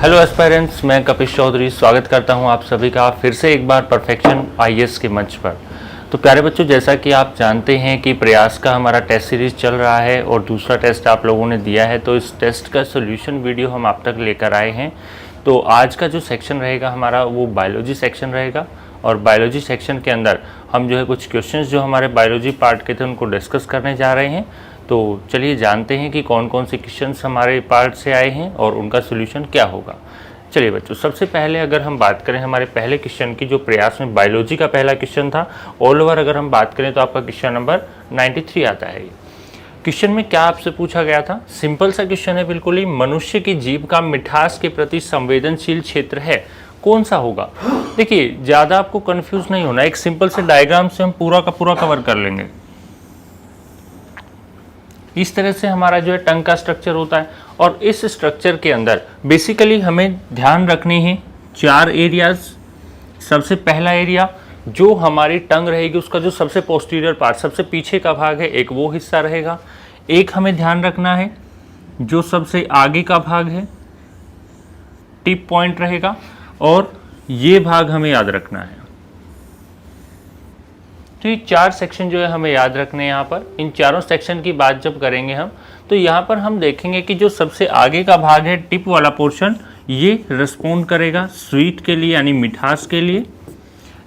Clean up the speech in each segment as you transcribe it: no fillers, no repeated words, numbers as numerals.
Hello aspirants, मैं कपिश चौधरी स्वागत करता हूं आप सभी का फिर से एक बार परफेक्शन आईएएस के मंच पर। तो प्यारे बच्चों, जैसा कि आप जानते हैं कि प्रयास का हमारा टेस्ट सीरीज चल रहा है और दूसरा टेस्ट आप लोगों ने दिया है, तो इस टेस्ट का सोल्यूशन वीडियो हम आप तक लेकर आए हैं। तो आज का जो सेक्शन रहेगा हमारा वो बायोलॉजी सेक्शन रहेगा और बायोलॉजी सेक्शन के अंदर हम जो है कुछ क्वेश्चंस जो हमारे बायोलॉजी पार्ट के थे उनको डिस्कस करने जा रहे हैं। तो चलिए जानते हैं कि कौन कौन से क्वेश्चंस हमारे पार्ट से आए हैं और उनका सोल्यूशन क्या होगा। चलिए बच्चों, सबसे पहले अगर हम बात करें हमारे पहले क्वेश्चन की, जो प्रयास में बायोलॉजी का पहला क्वेश्चन था, ऑल ओवर अगर हम बात करें तो आपका क्वेश्चन नंबर 93 आता है। क्वेश्चन में क्या आपसे पूछा गया था? सिंपल सा क्वेश्चन है बिल्कुल ही, मनुष्य की जीभ का मिठास के प्रति संवेदनशील क्षेत्र है, कौन सा होगा? देखिए, ज़्यादा आपको कंफ्यूज नहीं होना, एक सिंपल से डायग्राम से हम पूरा का पूरा कवर कर लेंगे। इस तरह से हमारा जो है टंग का स्ट्रक्चर होता है और इस स्ट्रक्चर के अंदर बेसिकली हमें ध्यान रखनी है 4 एरियाज। सबसे पहला एरिया जो हमारी टंग रहेगी उसका जो सबसे पोस्टीरियर पार्ट, सबसे पीछे का भाग है, एक वो हिस्सा रहेगा। एक हमें ध्यान रखना है जो सबसे आगे का भाग है, टिप पॉइंट रहेगा, और ये भाग हमें याद रखना है। तो ये 4 सेक्शन जो है हमें याद रखने हैं। यहाँ पर इन चारों सेक्शन की बात जब करेंगे हम, तो यहाँ पर हम देखेंगे कि जो सबसे आगे का भाग है, टिप वाला पोर्शन, ये रिस्पोंड करेगा स्वीट के लिए यानी मिठास के लिए।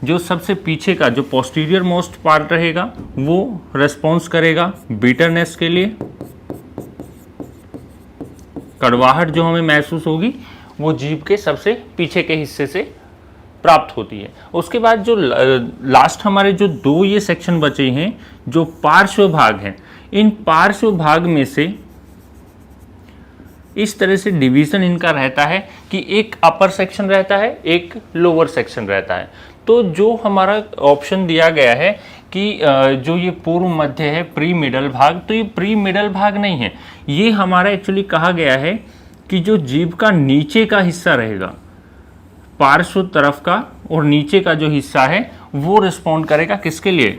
जो सबसे पीछे का जो पोस्टीरियर मोस्ट पार्ट रहेगा वो रिस्पॉन्स करेगा बिटरनेस के लिए। कड़वाहट जो हमें महसूस होगी वो जीभ के सबसे पीछे के हिस्से से प्राप्त होती है। उसके बाद जो लास्ट हमारे जो 2 ये सेक्शन बचे हैं, जो पार्श्व भाग हैं, इन पार्श्व भाग में से इस तरह से डिवीजन इनका रहता है कि एक अपर सेक्शन रहता है, एक लोअर सेक्शन रहता है। तो जो हमारा ऑप्शन दिया गया है कि जो ये पूर्व मध्य है, प्री मिडल भाग, तो ये प्री मिडल भाग नहीं है, ये हमारा एक्चुअली कहा गया है कि जो जीभ का नीचे का हिस्सा रहेगा, पार्श्व तरफ का और नीचे का जो हिस्सा है वो रिस्पॉन्ड करेगा किसके लिए?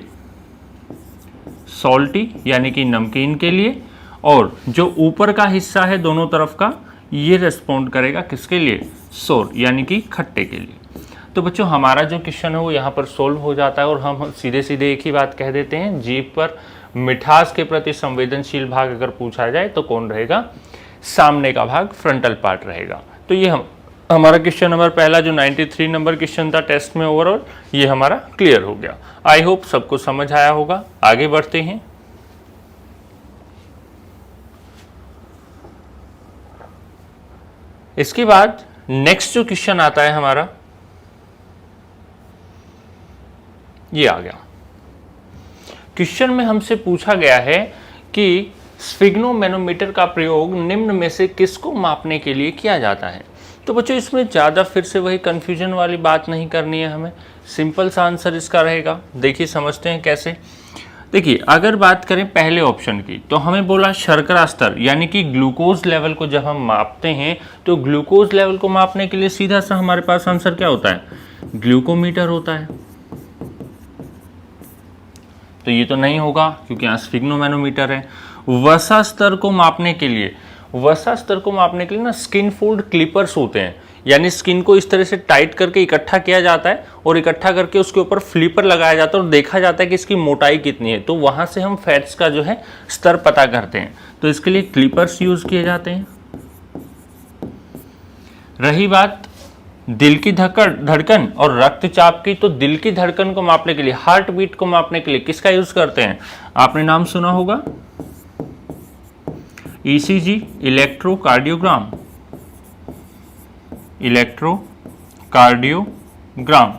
सॉल्टी यानी कि नमकीन के लिए, और जो ऊपर का हिस्सा है दोनों तरफ का, ये रिस्पॉन्ड करेगा किसके लिए? सोर यानी कि खट्टे के लिए। तो बच्चों, हमारा जो क्वेश्चन है वो यहाँ पर सोल्व हो जाता है और हम सीधे सीधे एक ही बात कह देते हैं, जीभ पर मिठास के प्रति संवेदनशील भाग अगर पूछा जाए तो कौन रहेगा? सामने का भाग, फ्रंटल पार्ट रहेगा। तो ये हमारा क्वेश्चन नंबर पहला जो 93 नंबर क्वेश्चन था टेस्ट में ओवरऑल, ये हमारा क्लियर हो गया। आई होप सबको समझ आया होगा। आगे बढ़ते हैं। इसके बाद नेक्स्ट जो क्वेश्चन आता है हमारा, ये आ गया। क्वेश्चन में हमसे पूछा गया है कि स्फिग्नोमेनोमीटर का प्रयोग निम्न में से किसको मापने के लिए किया जाता है? तो बच्चों, इसमें ज़्यादा फिर से वही कन्फ्यूजन वाली बात नहीं करनी है हमें, सिंपल सा आंसर इसका रहेगा। देखिए, समझते हैं कैसे। देखिए, अगर बात करें पहले ऑप्शन की, तो हमें बोला शर्करा स्तर यानी कि ग्लूकोज लेवल को जब हम मापते हैं, तो ग्लूकोज लेवल को मापने के लिए सीधा सा हमारे पास आंसर क्या होता है? ग्लूकोमीटर होता है। तो ये तो नहीं होगा क्योंकि यहाँ स्फिग्नोमेनोमीटर है। वसा स्तर को मापने के लिए, वसा स्तर को मापने के लिए ना स्किन फोल्ड क्लिपर्स होते हैं, यानी स्किन को इस तरह से टाइट करके इकट्ठा किया जाता है और इकट्ठा करके उसके ऊपर फ्लिपर लगाया जाता है और देखा जाता है कि इसकी मोटाई कितनी है। तो वहां से हम फैट्स का जो है स्तर पता करते हैं, तो इसके लिए क्लिपर्स यूज किए जाते हैं। रही बात दिल की धड़कन और रक्तचाप की, तो दिल की धड़कन को मापने के लिए, हार्ट बीट को मापने के लिए किसका यूज करते हैं? आपने नाम सुना होगा, ईसीजी, इलेक्ट्रोकार्डियोग्राम। इलेक्ट्रोकार्डियोग्राम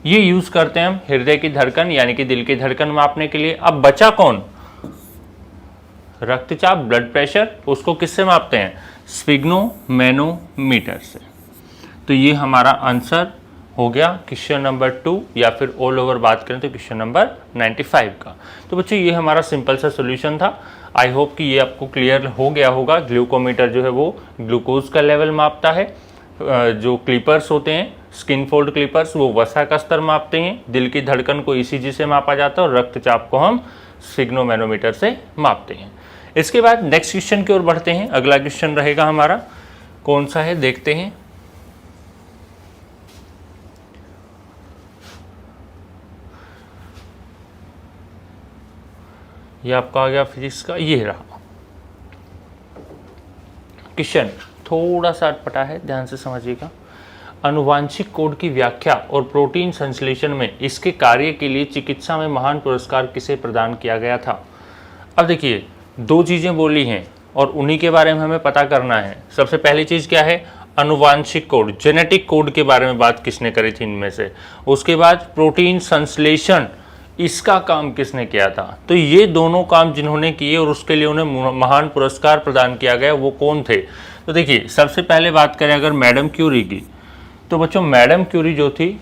ये यूज करते हैं हम हृदय की धड़कन यानी कि दिल की धड़कन मापने के लिए। अब बचा कौन? रक्तचाप, ब्लड प्रेशर, उसको किससे मापते हैं? स्फिग्नोमेनोमीटर से। तो ये हमारा आंसर हो गया क्वेश्चन नंबर 2, या फिर ऑल ओवर बात करें तो क्वेश्चन नंबर 95 का। तो बच्चों, ये हमारा सिंपल सा सोल्यूशन था। आई होप कि ये आपको क्लियर हो गया होगा। ग्लूकोमीटर जो है वो ग्लूकोज का लेवल मापता है, जो क्लिपर्स होते हैं स्किन फोल्ड क्लिपर्स, वो वसा का स्तर मापते हैं, दिल की धड़कन को ईसीजी से मापा जाता है और रक्तचाप को हम स्फिग्नोमेनोमीटर से मापते हैं। इसके बाद नेक्स्ट क्वेश्चन की ओर बढ़ते हैं। अगला क्वेश्चन रहेगा हमारा, कौन सा है देखते हैं। ये आपका आ गया फिजिक्स का, ये रहा क्वेश्चन, थोड़ा सा अटपटा है, ध्यान से समझिएगा। अनुवांशिक कोड की व्याख्या और प्रोटीन संश्लेषण में इसके कार्य के लिए चिकित्सा में महान पुरस्कार किसे प्रदान किया गया था। अब देखिए, दो चीज़ें बोली हैं और उन्हीं के बारे में हमें पता करना है। सबसे पहली चीज़ क्या है, अनुवांशिक कोड, जेनेटिक कोड के बारे में बात किसने करी थी इनमें से। उसके बाद प्रोटीन संश्लेषण, इसका काम किसने किया था। तो ये दोनों काम जिन्होंने किए और उसके लिए उन्हें महान पुरस्कार प्रदान किया गया, वो कौन थे। तो देखिए, सबसे पहले बात करें अगर मैडम क्यूरी की, तो बच्चों मैडम क्यूरी जो थी,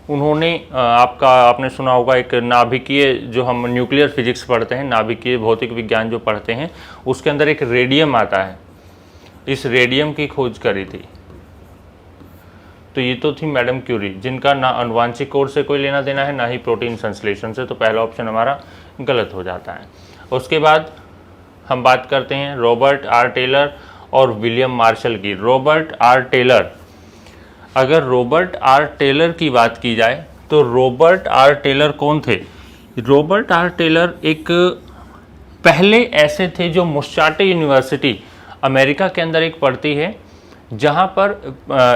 उन्होंने आपने सुना होगा एक नाभिकीय, जो हम न्यूक्लियर फिजिक्स पढ़ते हैं, नाभिकीय भौतिक विज्ञान जो पढ़ते हैं, उसके अंदर एक रेडियम आता है, इस रेडियम की खोज करी थी। तो ये तो थी मैडम क्यूरी, जिनका ना अनुवांशिक कोड से कोई लेना देना है, ना ही प्रोटीन संश्लेषण से। तो पहला ऑप्शन हमारा गलत हो जाता है। उसके बाद हम बात करते हैं रॉबर्ट आर टेलर और विलियम मार्शल की। रॉबर्ट आर टेलर, अगर रॉबर्ट आर टेलर की बात की जाए तो रॉबर्ट आर टेलर कौन थे। रॉबर्ट आर टेलर एक पहले ऐसे थे जो मुस्चाटे यूनिवर्सिटी अमेरिका के अंदर एक पढ़ती है, जहाँ पर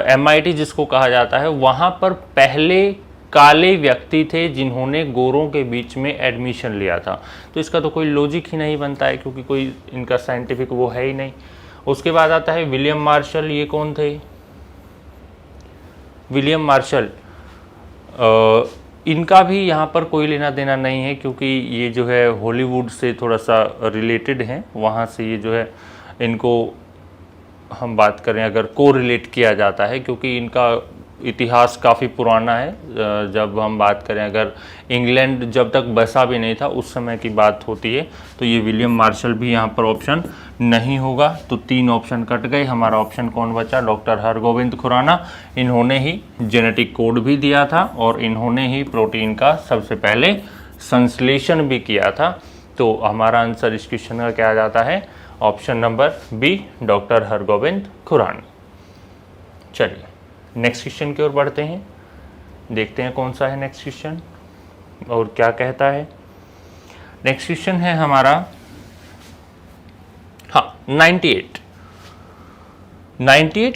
MIT जिसको कहा जाता है, वहाँ पर पहले काले व्यक्ति थे जिन्होंने गोरों के बीच में एडमिशन लिया था। तो इसका तो कोई लॉजिक ही नहीं बनता है, क्योंकि कोई इनका साइंटिफिक वो है ही नहीं। उसके बाद आता है विलियम मार्शल। ये कौन थे, विलियम मार्शल, इनका भी यहाँ पर कोई लेना देना नहीं है, क्योंकि ये जो है हॉलीवुड से थोड़ा सा रिलेटेड हैं, वहाँ से ये जो है इनको हम बात करें अगर को रिलेट किया जाता है, क्योंकि इनका इतिहास काफ़ी पुराना है। जब हम बात करें अगर इंग्लैंड जब तक बसा भी नहीं था उस समय की बात होती है, तो ये विलियम मार्शल भी यहाँ पर ऑप्शन नहीं होगा। तो 3 ऑप्शन कट गए। हमारा ऑप्शन कौन बचा, डॉक्टर हरगोविंद खुराना। इन्होंने ही जेनेटिक कोड भी दिया था और इन्होंने ही प्रोटीन का सबसे पहले संश्लेषण भी किया था। तो हमारा आंसर इस क्वेश्चन का क्या आ जाता है, option number B, doctor Hargobind Khorana. चलिए नेक्स्ट क्वेश्चन की ओर बढ़ते हैं, देखते हैं कौन सा है नेक्स्ट क्वेश्चन और क्या कहता है। नेक्स्ट क्वेश्चन है हमारा 98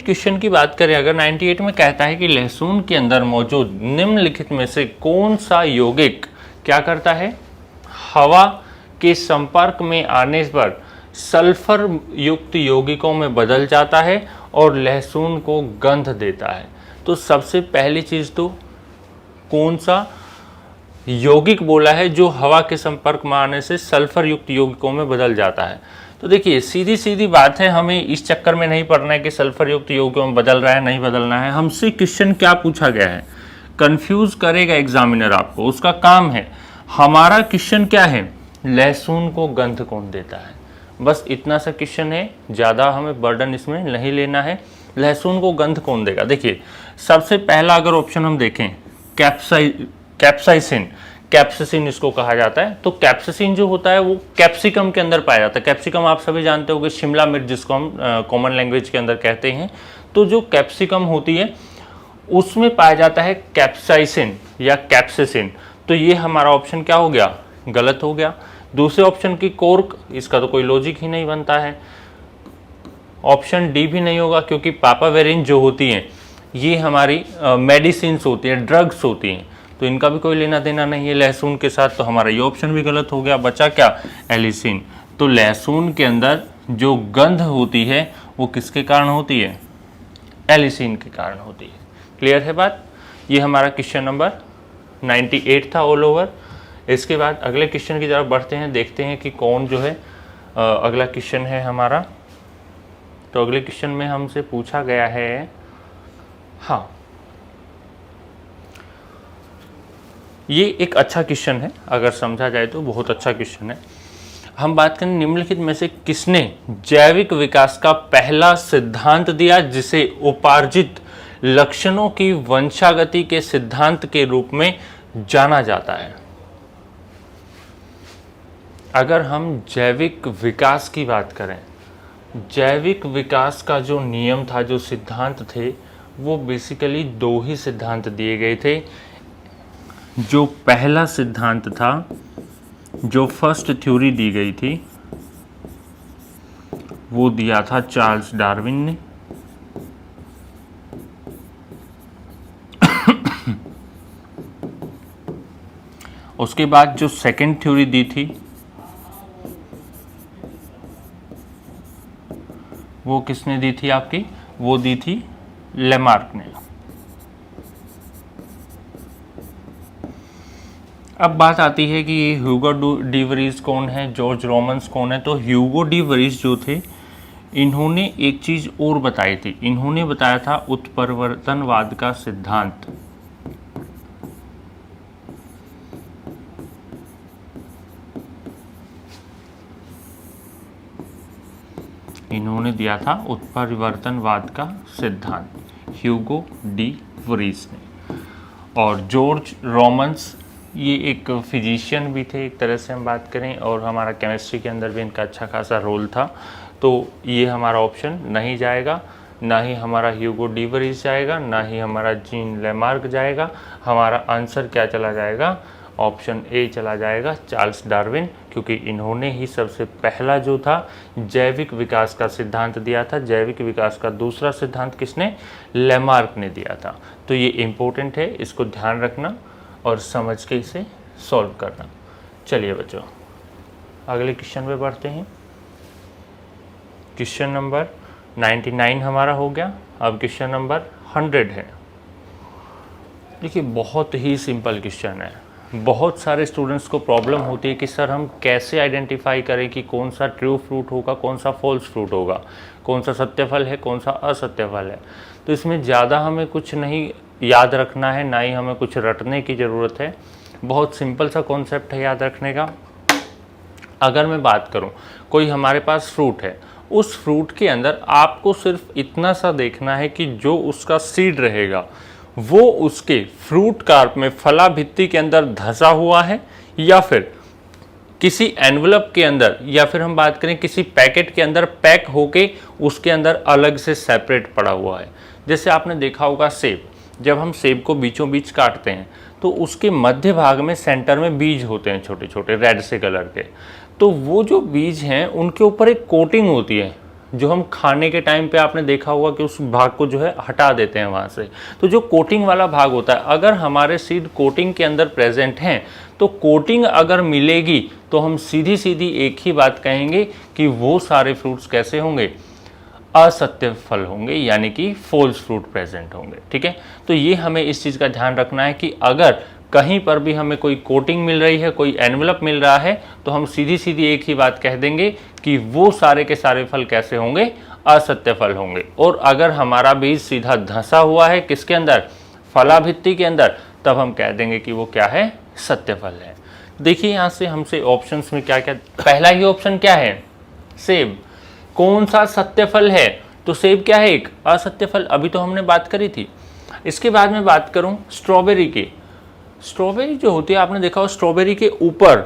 क्वेश्चन की बात करें अगर, 98 में कहता है कि लहसुन के अंदर मौजूद निम्नलिखित में से कौन सा यौगिक क्या करता है, हवा के संपर्क में आने पर सल्फर युक्त यौगिकों में बदल जाता है और लहसुन को गंध देता है। तो सबसे पहली चीज़ तो कौन सा यौगिक बोला है जो हवा के संपर्क में आने से सल्फर युक्त यौगिकों में बदल जाता है। तो देखिए सीधी सीधी बात है, हमें इस चक्कर में नहीं पड़ना है कि सल्फर युक्त यौगिकों में बदल रहा है नहीं बदलना है। हमसे क्वेश्चन क्या पूछा गया है, कंफ्यूज करेगा एग्जामिनर आपको, उसका काम है। हमारा क्वेश्चन क्या है, लहसुन को गंध कौन देता है, बस इतना सा क्वेश्चन है, ज़्यादा हमें बर्डन इसमें नहीं लेना है। लहसुन को गंध कौन देगा, देखिए सबसे पहला अगर ऑप्शन हम देखें कैप्साइसिन, कैप्सिसिन इसको कहा जाता है। तो कैप्सिसिन जो होता है वो कैप्सिकम के अंदर पाया जाता है। कैप्सिकम आप सभी जानते होंगे, शिमला मिर्च जिसको हम कॉमन लैंग्वेज के अंदर कहते हैं। तो जो कैप्सिकम होती है उसमें पाया जाता है कैप्साइसिन या कैप्सिसिन। तो ये हमारा ऑप्शन क्या हो गया, गलत हो गया। दूसरे ऑप्शन की कोर्क, इसका तो कोई लॉजिक ही नहीं बनता है। ऑप्शन डी भी नहीं होगा, क्योंकि पापावेरिन जो होती हैं ये हमारी मेडिसिन्स होती हैं, ड्रग्स होती हैं, तो इनका भी कोई लेना देना नहीं है लहसुन के साथ। तो हमारा ये ऑप्शन भी गलत हो गया। बचा क्या, एलिसिन। तो लहसुन के अंदर जो गंध होती है वो किसके कारण होती है, एलिसिन के कारण होती है। क्लियर है बात। ये हमारा क्वेश्चन नंबर 98 था ऑल ओवर। इसके बाद अगले क्वेश्चन की तरफ बढ़ते हैं, देखते हैं कि कौन जो है अगला क्वेश्चन है हमारा। तो अगले क्वेश्चन में हमसे पूछा गया है, हाँ ये एक अच्छा क्वेश्चन है, अगर समझा जाए तो बहुत अच्छा क्वेश्चन है। हम बात करें निम्नलिखित में से किसने जैविक विकास का पहला सिद्धांत दिया जिसे उपार्जित लक्षणों की वंशागति के सिद्धांत के रूप में जाना जाता है। अगर हम जैविक विकास की बात करें, जैविक विकास का जो नियम था, जो सिद्धांत थे, वो बेसिकली दो ही सिद्धांत दिए गए थे। जो पहला सिद्धांत था, जो फर्स्ट थ्योरी दी गई थी, वो दिया था चार्ल्स डार्विन ने। उसके बाद जो सेकंड थ्योरी दी थी, वो किसने दी थी आपकी? वो दी थी लेमार्क ने। अब बात आती है कि ह्यूगो डी वरीज कौन है, जॉर्ज रोमन्स कौन है। तो ह्यूगो डी वरीज जो थे, इन्होंने एक चीज और बताई थी। इन्होंने बताया था उत्परिवर्तनवाद का सिद्धांत। इन्होंने दिया था उत्परिवर्तनवाद का सिद्धांत, ह्यूगो डी वरीज ने। और जॉर्ज रोमन्स, ये एक फिजिशियन भी थे एक तरह से हम बात करें, और हमारा केमिस्ट्री के अंदर भी इनका अच्छा खासा रोल था। तो ये हमारा ऑप्शन नहीं जाएगा, ना ही हमारा ह्यूगो डी वरीज जाएगा, ना ही हमारा जीन लेमार्क जाएगा। हमारा आंसर क्या चला जाएगा? ऑप्शन ए चला जाएगा, चार्ल्स डार्विन, क्योंकि इन्होंने ही सबसे पहला जो था जैविक विकास का सिद्धांत दिया था। जैविक विकास का दूसरा सिद्धांत किसने? लेमार्क ने दिया था। तो ये इम्पोर्टेंट है, इसको ध्यान रखना और समझ के इसे सॉल्व करना। चलिए बच्चों, अगले क्वेश्चन पे बढ़ते हैं। क्वेश्चन नंबर 99 हमारा हो गया। अब क्वेश्चन नंबर 100 है। देखिए, बहुत ही सिंपल क्वेश्चन है। बहुत सारे स्टूडेंट्स को प्रॉब्लम होती है कि सर हम कैसे आइडेंटिफाई करें कि कौन सा ट्रू फ्रूट होगा, कौन सा फॉल्स फ्रूट होगा, कौन सा सत्य फल है, कौन सा असत्य फल है। तो इसमें ज़्यादा हमें कुछ नहीं याद रखना है, ना ही हमें कुछ रटने की ज़रूरत है। बहुत सिंपल सा कॉन्सेप्ट है याद रखने का। अगर मैं बात करूं, कोई हमारे पास फ्रूट है, उस फ्रूट के अंदर आपको सिर्फ इतना सा देखना है कि जो उसका सीड रहेगा वो उसके फ्रूट कार्प में, फला भित्ति के अंदर धंसा हुआ है, या फिर किसी एनवलप के अंदर, या फिर हम बात करें किसी पैकेट के अंदर पैक होके उसके अंदर अलग से सेपरेट पड़ा हुआ है। जैसे आपने देखा होगा सेब, जब हम सेब को बीचों बीच काटते हैं तो उसके मध्य भाग में सेंटर में बीज होते हैं, छोटे छोटे रेड से कलर के। तो वो जो बीज हैं उनके ऊपर एक कोटिंग होती है, जो हम खाने के टाइम पे आपने देखा होगा कि उस भाग को जो है हटा देते हैं वहाँ से। तो जो कोटिंग वाला भाग होता है, अगर हमारे सीड कोटिंग के अंदर प्रेजेंट हैं, तो कोटिंग अगर मिलेगी तो हम सीधी सीधी एक ही बात कहेंगे कि वो सारे फ्रूट्स कैसे होंगे? असत्य फल होंगे, यानी कि फॉल्स फ्रूट प्रेजेंट होंगे। ठीक है, तो ये हमें इस चीज़ का ध्यान रखना है कि अगर कहीं पर भी हमें कोई कोटिंग मिल रही है, कोई एनवलप मिल रहा है, तो हम सीधी सीधी एक ही बात कह देंगे कि वो सारे के सारे फल कैसे होंगे? असत्य फल होंगे। और अगर हमारा बीज सीधा धंसा हुआ है किसके अंदर? फलाभित्ति के अंदर, तब हम कह देंगे कि वो क्या है? सत्य फल है। देखिए यहाँ से हमसे ऑप्शंस में क्या क्या, पहला ही ऑप्शन क्या है? सेब। कौन सा सत्य फल है? तो सेब क्या है? एक असत्य फल। अभी तो हमने बात करी थी। इसके बाद में बात करूं स्ट्रॉबेरी की। स्ट्रॉबेरी जो होती है, आपने देखा हो स्ट्रॉबेरी के ऊपर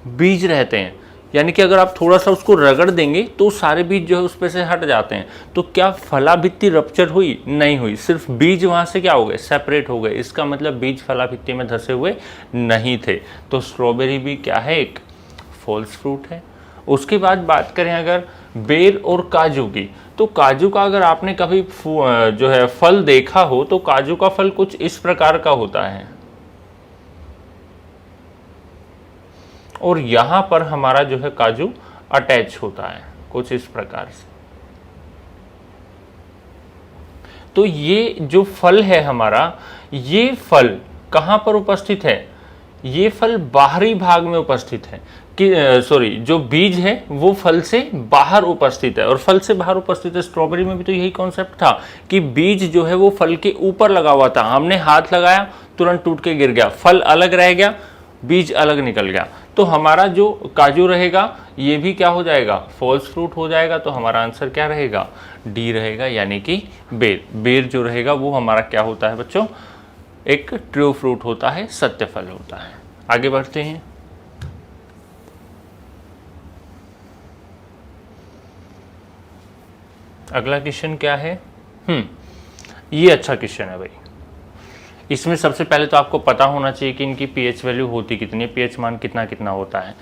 बीज रहते हैं, यानी कि अगर आप थोड़ा सा उसको रगड़ देंगे तो सारे बीज जो है उस पर से हट जाते हैं। तो क्या फलाभित्ति रप्चर हुई? नहीं हुई, सिर्फ बीज वहाँ से क्या हो गए? सेपरेट हो गए। इसका मतलब बीज फलाभित्ति में धंसे हुए नहीं थे। तो स्ट्रॉबेरी भी क्या है? एक फॉल्स फ्रूट है। उसके बाद बात करें अगर बेर और काजू की, तो काजू का अगर आपने कभी जो है फल देखा हो, तो काजू का फल कुछ इस प्रकार का होता है, और यहां पर हमारा जो है काजू अटैच होता है कुछ इस प्रकार से। तो ये जो फल है हमारा, ये फल कहां पर उपस्थित है? ये फल बाहरी भाग में उपस्थित है कि जो बीज है वो फल से बाहर उपस्थित है, और फल से बाहर उपस्थित है। स्ट्रॉबेरी में भी तो यही कॉन्सेप्ट था कि बीज जो है वो फल के ऊपर लगा हुआ था, हमने हाथ लगाया तुरंत टूट के गिर गया, फल अलग रह गया, बीज अलग निकल गया। तो हमारा जो काजू रहेगा ये भी क्या हो जाएगा? फॉल्स फ्रूट हो जाएगा। तो हमारा आंसर क्या रहेगा? डी रहेगा, यानी कि बेर। बेर जो रहेगा वो हमारा क्या होता है बच्चों? एक ट्रू फ्रूट होता है, सत्य फल होता है। आगे बढ़ते हैं। अगला क्वेश्चन क्या है? ये अच्छा क्वेश्चन है भाई। इसमें सबसे पहले तो आपको पता होना चाहिए कि इनकी पीएच वैल्यू होती कितनी है, पीएच मान कितना कितना होता है।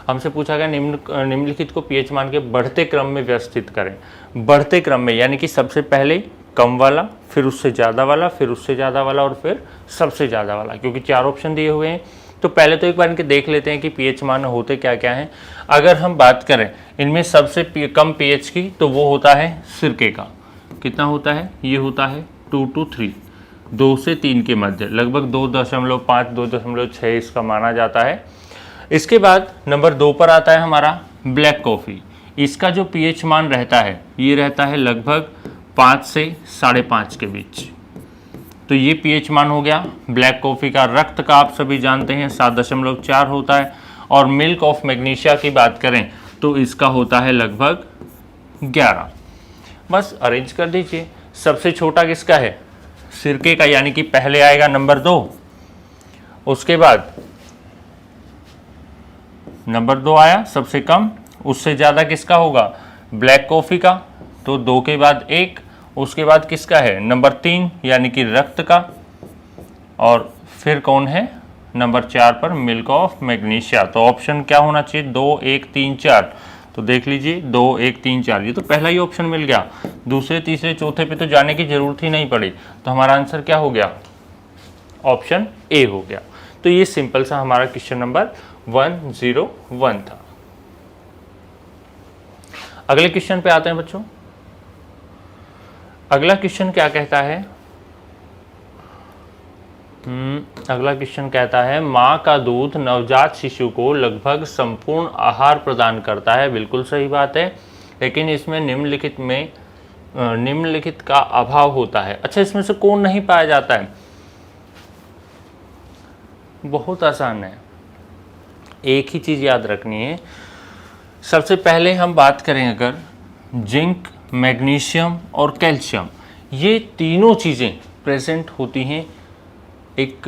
हमसे पूछा गया निम्नलिखित को पीएच मान के बढ़ते क्रम में व्यवस्थित करें। बढ़ते क्रम में यानी कि सबसे पहले कम वाला, फिर उससे ज़्यादा वाला, फिर उससे ज़्यादा वाला और फिर सबसे ज़्यादा वाला, क्योंकि 4 ऑप्शन दिए हुए हैं। तो पहले तो एक बार इनके देख लेते हैं कि पीएच मान होते क्या क्या हैं। अगर हम बात करें इनमें सबसे कम पीएच की, तो वो होता है सिरके का। कितना होता है? ये होता है 2 to 3, 2 से 3 के मध्य, लगभग 2.5 2.6 इसका माना जाता है। इसके बाद नंबर 2 पर आता है हमारा ब्लैक कॉफ़ी। इसका जो पीएच मान रहता है ये रहता है लगभग 5 से 5.5 के बीच। तो ये पीएच मान हो गया ब्लैक कॉफ़ी का। रक्त का आप सभी जानते हैं 7.4 होता है। और मिल्क ऑफ मैग्नीशिया की बात करें तो इसका होता है लगभग 11। बस अरेंज कर दीजिए। सबसे छोटा किसका है? सिरके का, यानी कि पहले आएगा नंबर 2, उसके बाद नंबर 2 आया सबसे कम, उससे ज़्यादा किसका होगा? ब्लैक कॉफ़ी का, तो 2 के बाद 1, उसके बाद किसका है? नंबर 3 यानी कि रक्त का, और फिर कौन है? नंबर 4 पर मिल्क ऑफ मैग्नीशिया। तो ऑप्शन क्या होना चाहिए? 2 1 3 4। तो देख लीजिए 2 1 3 4, ये तो पहला ही ऑप्शन मिल गया। दूसरे तीसरे चौथे पे तो जाने की जरूरत ही नहीं पड़ी। तो हमारा आंसर क्या हो गया? ऑप्शन ए हो गया। तो ये सिंपल सा हमारा क्वेश्चन नंबर 101 था। अगले क्वेश्चन पे आते हैं बच्चों। अगला क्वेश्चन क्या कहता है? अगला क्वेश्चन कहता है माँ का दूध नवजात शिशु को लगभग संपूर्ण आहार प्रदान करता है। बिल्कुल सही बात है, लेकिन इसमें निम्नलिखित का अभाव होता है। अच्छा, इसमें से कौन नहीं पाया जाता है? बहुत आसान है, एक ही चीज़ याद रखनी है। सबसे पहले हम बात करें अगर जिंक, मैग्नीशियम और कैल्शियम, ये तीनों चीज़ें प्रेजेंट होती हैं एक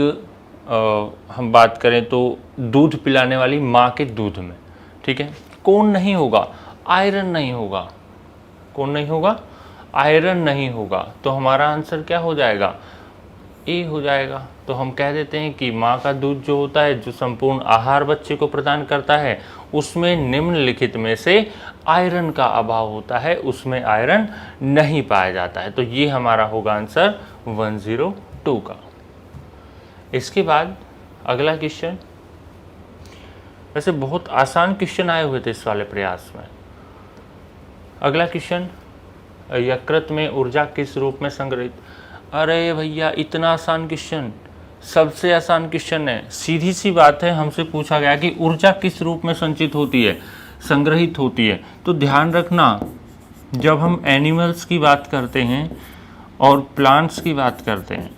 हम बात करें तो दूध पिलाने वाली माँ के दूध में, ठीक है। कौन नहीं होगा? आयरन नहीं होगा। कौन नहीं होगा? आयरन नहीं होगा। तो हमारा आंसर क्या हो जाएगा? ए हो जाएगा। तो हम कह देते हैं कि माँ का दूध जो होता है, जो संपूर्ण आहार बच्चे को प्रदान करता है, उसमें निम्नलिखित में से आयरन का अभाव होता है, उसमें आयरन नहीं पाया जाता है। तो ये हमारा होगा आंसर 102 का। इसके बाद अगला क्वेश्चन, वैसे बहुत आसान क्वेश्चन आए हुए थे इस वाले प्रयास में। अगला क्वेश्चन, यकृत में ऊर्जा किस रूप में संग्रहित? अरे भैया, इतना आसान क्वेश्चन, सबसे आसान क्वेश्चन है। सीधी सी बात है, हमसे पूछा गया कि ऊर्जा किस रूप में संचित होती है, संग्रहित होती है। तो ध्यान रखना, जब हम एनिमल्स की बात करते हैं और प्लांट्स की बात करते हैं,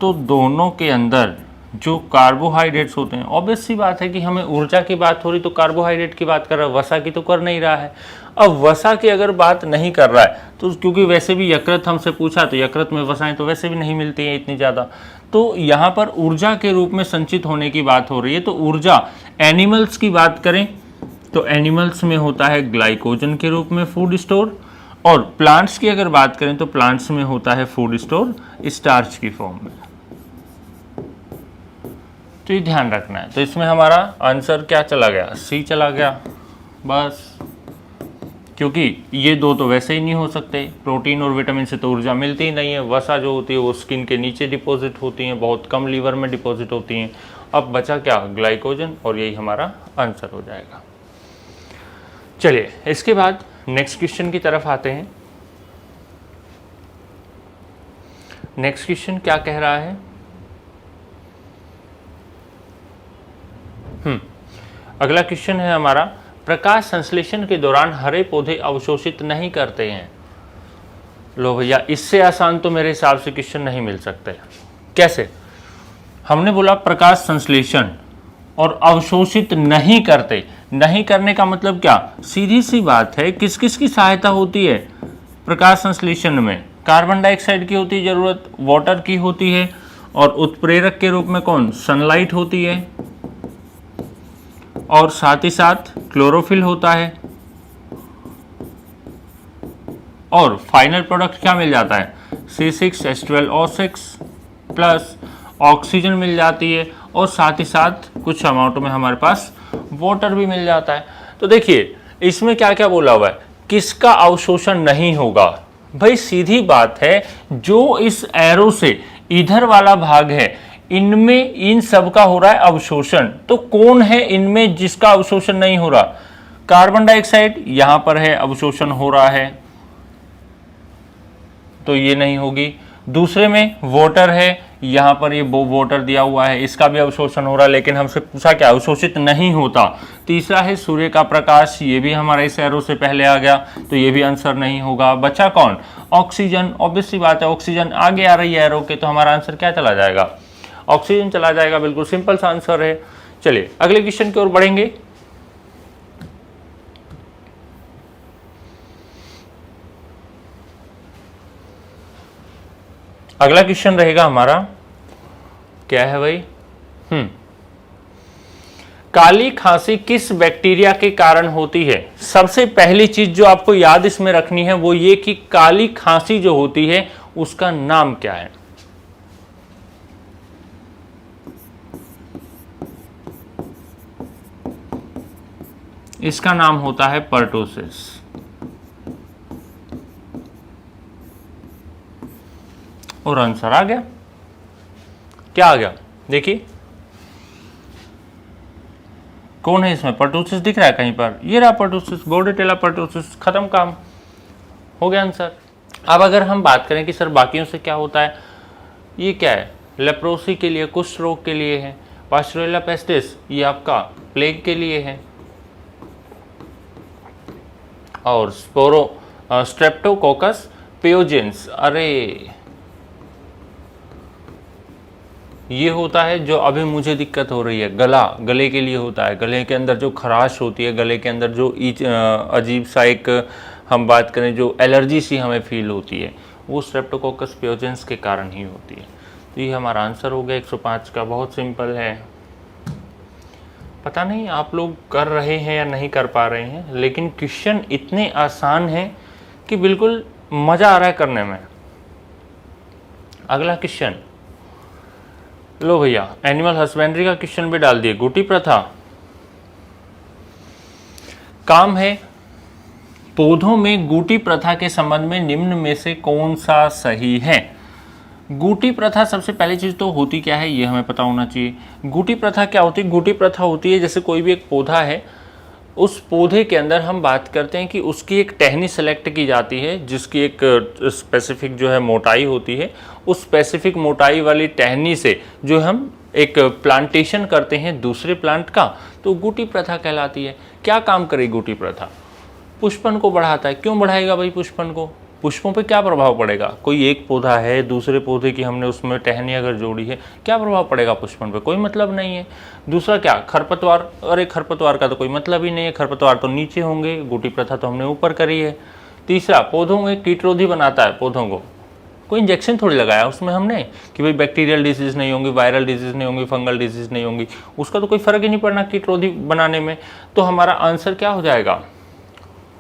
तो दोनों के अंदर जो कार्बोहाइड्रेट्स होते हैं, ऑब्वियस सी बात है कि हमें ऊर्जा की बात हो रही तो कार्बोहाइड्रेट की बात कर रहा है, वसा की तो कर नहीं रहा है। अब वसा की अगर बात नहीं कर रहा है तो क्योंकि वैसे भी यकृत हमसे पूछा, तो यकृत में वसाएं तो वैसे भी नहीं मिलती हैं इतनी ज़्यादा, तो यहाँ पर ऊर्जा के रूप में संचित होने की बात हो रही है। तो ऊर्जा, एनिमल्स की बात करें तो एनिमल्स में होता है ग्लाइकोजन के रूप में फूड स्टोर, और प्लांट्स की अगर बात करें तो प्लांट्स में होता है फूड स्टोर स्टार्च की फॉर्म में। तो ये ध्यान रखना है। तो इसमें हमारा आंसर क्या चला गया? सी चला गया बस, क्योंकि ये दो तो वैसे ही नहीं हो सकते। प्रोटीन और विटामिन से तो ऊर्जा मिलती ही नहीं है। वसा जो होती है वो स्किन के नीचे डिपॉजिट होती हैं, बहुत कम लीवर में डिपॉजिट होती हैं। अब बचा क्या? ग्लाइकोजन, और यही हमारा आंसर हो जाएगा। चलिए इसके बाद नेक्स्ट क्वेश्चन की तरफ आते हैं। नेक्स्ट क्वेश्चन क्या कह रहा है? अगला क्वेश्चन है हमारा, प्रकाश संश्लेषण के दौरान हरे पौधे अवशोषित नहीं करते हैं। लो भैया, इससे आसान तो मेरे हिसाब से क्वेश्चन नहीं मिल सकते। कैसे? हमने बोला प्रकाश संश्लेषण और अवशोषित नहीं करते। नहीं करने का मतलब क्या? सीधी सी बात है, किस किस की सहायता होती है प्रकाश संश्लेषण में? कार्बन डाइऑक्साइड की होती है जरूरत, वाटर की होती है, और उत्प्रेरक के रूप में कौन? सनलाइट होती है, और साथ ही साथ क्लोरोफिल होता है। और फाइनल प्रोडक्ट क्या मिल जाता है, C6H12O6 प्लस ऑक्सीजन मिल जाती है और साथ ही साथ कुछ अमाउंट में हमारे पास वाटर भी मिल जाता है। तो देखिए इसमें क्या क्या बोला हुआ है, किसका अवशोषण नहीं होगा। भाई सीधी बात है, जो इस एरो से इधर वाला भाग है इनमें इन सब का हो रहा है अवशोषण। तो कौन है इनमें जिसका अवशोषण नहीं हो रहा, कार्बन डाइऑक्साइड यहां पर है, अवशोषण हो रहा है, तो ये नहीं होगी। दूसरे में वाटर है, यहां पर ये वाटर दिया हुआ है, इसका भी अवशोषण हो रहा है, लेकिन हमसे पूछा क्या, अवशोषित नहीं होता। तीसरा है सूर्य का प्रकाश, ये भी हमारा इस एरो से पहले आ गया, तो ये भी आंसर नहीं होगा। बचा कौन, ऑक्सीजन। ऑब्वियसली बात है, ऑक्सीजन आगे आ रही है एरो के, तो हमारा आंसर क्या चला जाएगा, ऑक्सीजन चला जाएगा। बिल्कुल सिंपल सा आंसर है। चलिए अगले क्वेश्चन की ओर बढ़ेंगे। अगला क्वेश्चन रहेगा हमारा, क्या है भाई, काली खांसी किस बैक्टीरिया के कारण होती है। सबसे पहली चीज जो आपको याद इसमें रखनी है वो ये कि काली खांसी जो होती है उसका नाम क्या है। इसका नाम होता है पर्टोसिस। और आंसर आ गया, क्या आ गया, देखिए कौन है इसमें, पर्टोसिस दिख रहा है कहीं पर, ये रहा पर्टोसिस, बोर्डेटेला पर्टोसिस, खत्म काम, हो गया आंसर। अब अगर हम बात करें कि सर बाकियों से क्या होता है, ये क्या है, लेप्रोसी के लिए, कुष्ठ रोग के लिए है, पास्चुरेला पेस्टिस ये आपका प्लेग के लिए है, और स्ट्रेप्टोकोकस पियोजेंस, अरे ये होता है जो अभी मुझे दिक्कत हो रही है, गले के लिए होता है, गले के अंदर जो खराश होती है, गले के अंदर जो अजीब सा एक हम बात करें जो एलर्जी सी हमें फील होती है, वो स्ट्रेप्टोकोकस पियोजेंस के कारण ही होती है। तो ये हमारा आंसर हो गया 105 का, बहुत सिंपल है। पता नहीं आप लोग कर रहे हैं या नहीं कर पा रहे हैं, लेकिन क्वेश्चन इतने आसान हैं कि बिल्कुल मज़ा आ रहा है करने में। अगला क्वेश्चन लो भैया, एनिमल हस्बेंड्री का क्वेश्चन भी डाल दिए। गुटी प्रथा काम है, पौधों में गुटी प्रथा के संबंध में निम्न में से कौन सा सही है। गुटी प्रथा सबसे पहली चीज तो होती क्या है ये हमें पता होना चाहिए। गुटी प्रथा क्या होती है, गुटी प्रथा होती है जैसे कोई भी एक पौधा है, उस पौधे के अंदर हम बात करते हैं कि उसकी एक टहनी सेलेक्ट की जाती है जिसकी एक स्पेसिफिक जो है मोटाई होती है, उस स्पेसिफिक मोटाई वाली टहनी से जो हम एक प्लांटेशन करते हैं दूसरे प्लांट का, तो गुटी प्रथा कहलाती है। क्या काम करे गुटी प्रथा, पुष्पन को बढ़ाता है। क्यों बढ़ाएगा भाई पुष्पन को, पुष्पों पे क्या प्रभाव पड़ेगा, कोई एक पौधा है दूसरे पौधे की हमने उसमें टहनी अगर जोड़ी है, क्या प्रभाव पड़ेगा पुष्पन पे, कोई मतलब नहीं है। दूसरा क्या, खरपतवार, अरे खरपतवार का तो कोई मतलब ही नहीं है, खरपतवार तो नीचे होंगे, गुटी प्रथा तो हमने ऊपर करी है। तीसरा, पौधों में कीटरोधी बनाता है, पौधों को कोई इंजेक्शन थोड़ी लगाया उसमें हमने कि भाई बैक्टीरियल डिजीज नहीं होंगी, वायरल डिजीज नहीं होंगी, फंगल डिजीज नहीं होंगी, उसका तो कोई फर्क ही नहीं पड़ना कीटरोधी बनाने में। तो हमारा आंसर क्या हो जाएगा,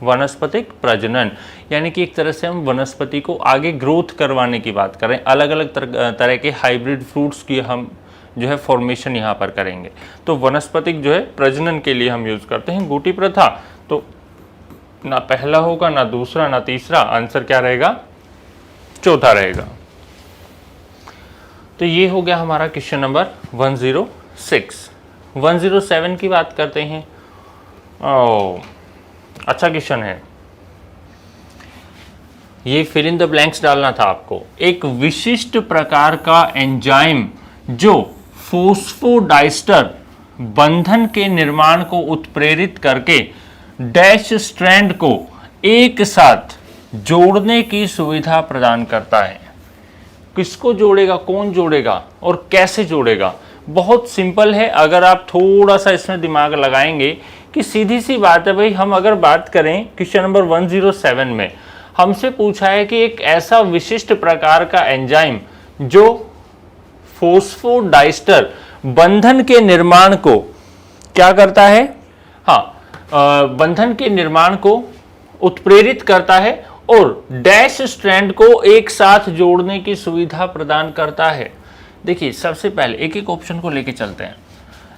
वनस्पतिक प्रजनन, यानी कि एक तरह से हम वनस्पति को आगे ग्रोथ करवाने की बात करें, अलग अलग तरह के हाइब्रिड फ्रूट्स की हम जो है फॉर्मेशन यहाँ पर करेंगे। तो वनस्पतिक जो है प्रजनन के लिए हम यूज करते हैं गुटी प्रथा। तो ना पहला होगा, ना दूसरा, ना तीसरा, आंसर क्या रहेगा, चौथा रहेगा। तो ये हो गया हमारा क्वेश्चन नंबर 106। 107 की बात करते हैं। अच्छा क्वेश्चन है ये, फिल इन द ब्लैंक्स डालना था आपको। एक विशिष्ट प्रकार का एंजाइम जो फोस्फोडाइस्टर बंधन के निर्माण को उत्प्रेरित करके डैश स्ट्रैंड को एक साथ जोड़ने की सुविधा प्रदान करता है। किसको जोड़ेगा, कौन जोड़ेगा और कैसे जोड़ेगा, बहुत सिंपल है। अगर आप थोड़ा सा इसमें दिमाग लगाएंगे कि सीधी सी बात है भाई, हम अगर बात करें क्वेश्चन नंबर 107 में हमसे पूछा है कि एक ऐसा विशिष्ट प्रकार का एंजाइम जो फोस्फोडाइस्टर बंधन के निर्माण को क्या करता है, हाँ, बंधन के निर्माण को उत्प्रेरित करता है और डैश स्ट्रैंड को एक साथ जोड़ने की सुविधा प्रदान करता है। देखिए सबसे पहले एक एक ऑप्शन को लेके चलते हैं।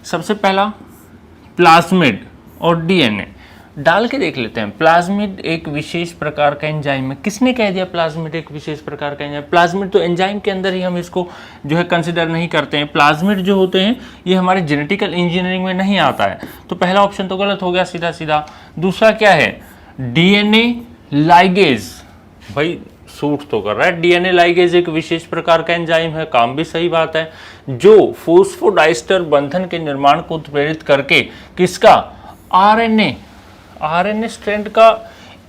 सबसे पहला प्लाज्मिड और डीएनए डाल के देख लेते हैं। प्लाज्मिड एक विशेष प्रकार का एंजाइम है। किसने कह दिया प्लाज्मिड एक विशेष प्रकार का एंजाइम? प्लाज्मिड तो एंजाइम के अंदर ही हम इसको जो है कंसिडर नहीं करते हैं। प्लाज्मिड जो होते हैं ये हमारे जेनेटिकल इंजीनियरिंग में नहीं आता है, तो पहला ऑप्शन तो गलत हो गया सीधा सीधा। दूसरा क्या है? DNA ligase. भाई सूट तो कर रहा है, डीएनए लाइगेज एक विशेष प्रकार का एंजाइम है, काम भी सही बात है, जो फॉस्फोडाइस्टर बंधन के निर्माण को उत्प्रेरित करके किसका? आरएनए स्ट्रैंड का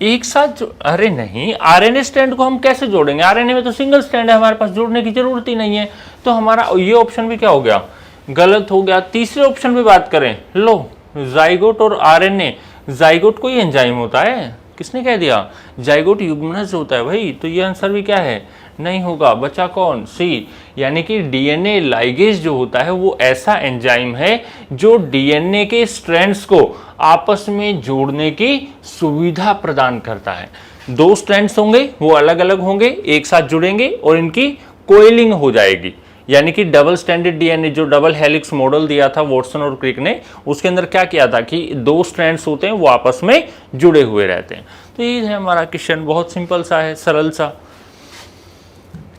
एक साथ अरे नहीं, आरएनए स्ट्रैंड को हम कैसे जोड़ेंगे? आरएनए में तो सिंगल स्ट्रैंड है, हमारे पास जोड़ने की जरूरत ही नहीं है, तो हमारा ये ऑप्शन भी क्या हो गया? गलत हो गया। तीसरे ऑप्शन पे बात करें, लो जाइगोट और आरएनए। जाइगोट कोई एंजाइम होता है? किसने कह दिया? जाइगोट युग्मनज होता है भाई, तो ये आंसर भी क्या है? नहीं होगा। बचा कौन? सी, यानी कि डीएनए लाइगेज जो होता है वो ऐसा एंजाइम है जो डीएनए के स्ट्रैंड्स को आपस में जोड़ने की सुविधा प्रदान करता है। दो स्ट्रैंड्स होंगे, वो अलग अलग होंगे, एक साथ जुड़ेंगे और इनकी कोइलिंग हो जाएगी, यानी कि डबल स्ट्रैंडेड डीएनए जो डबल हेलिक्स मॉडल दिया था वॉटसन और क्रिक ने, उसके अंदर क्या किया था कि दो स्ट्रैंड्स होते हैं वो आपस में जुड़े हुए रहते हैं। तो ये है हमारा क्वेश्चन, बहुत सिंपल सा है, सरल सा।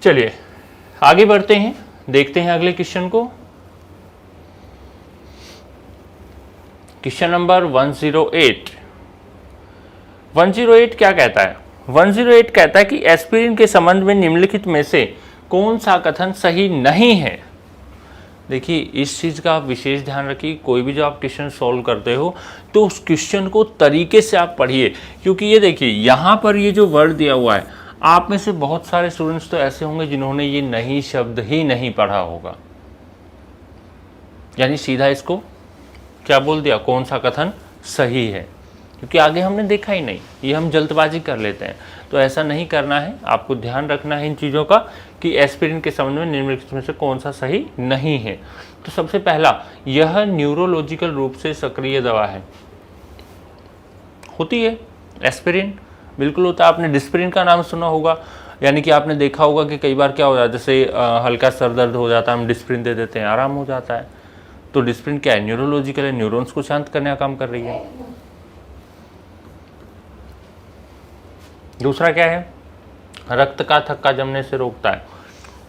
चलिए आगे बढ़ते हैं, देखते हैं अगले क्वेश्चन को। Question number 108। 108 क्या कहता है? 108 कहता है कि एस्पिरिन के संबंध में निम्नलिखित में से कौन सा कथन सही नहीं है? देखिए इस चीज का आप विशेष ध्यान रखिए, कोई भी जो आप क्वेश्चन सॉल्व करते हो तो उस क्वेश्चन को तरीके से आप पढ़िए, क्योंकि ये देखिए यहाँ पर ये जो वर्ड दिया हुआ है, आप में से बहुत सारे स्टूडेंट्स तो ऐसे होंगे जिन्होंने ये नहीं शब्द ही नहीं पढ़ा होगा, यानी सीधा इसको क्या बोल दिया, कौन सा कथन सही है, क्योंकि आगे हमने देखा ही नहीं, ये हम जल्दबाजी कर लेते हैं। तो ऐसा नहीं करना है, आपको ध्यान रखना है इन चीज़ों का कि एस्पिरिन के संबंध में निम्नलिखित में से कौन सा सही नहीं है। तो सबसे पहला, यह न्यूरोलॉजिकल रूप से सक्रिय दवा है। होती है एस्पिरिन, बिल्कुल होता है। आपने डिस्प्रिन का नाम सुना होगा, यानी कि आपने देखा होगा कि कई बार क्या हो जाता है, जैसे हल्का सर दर्द हो जाता है, हम डिस्प्रिन दे देते हैं, आराम हो जाता है। तो डिस्प्रिन क्या है? न्यूरोलॉजिकल है, न्यूरॉन्स को शांत करने का काम कर रही है। दूसरा क्या है? रक्त का थक्का जमने से रोकता है।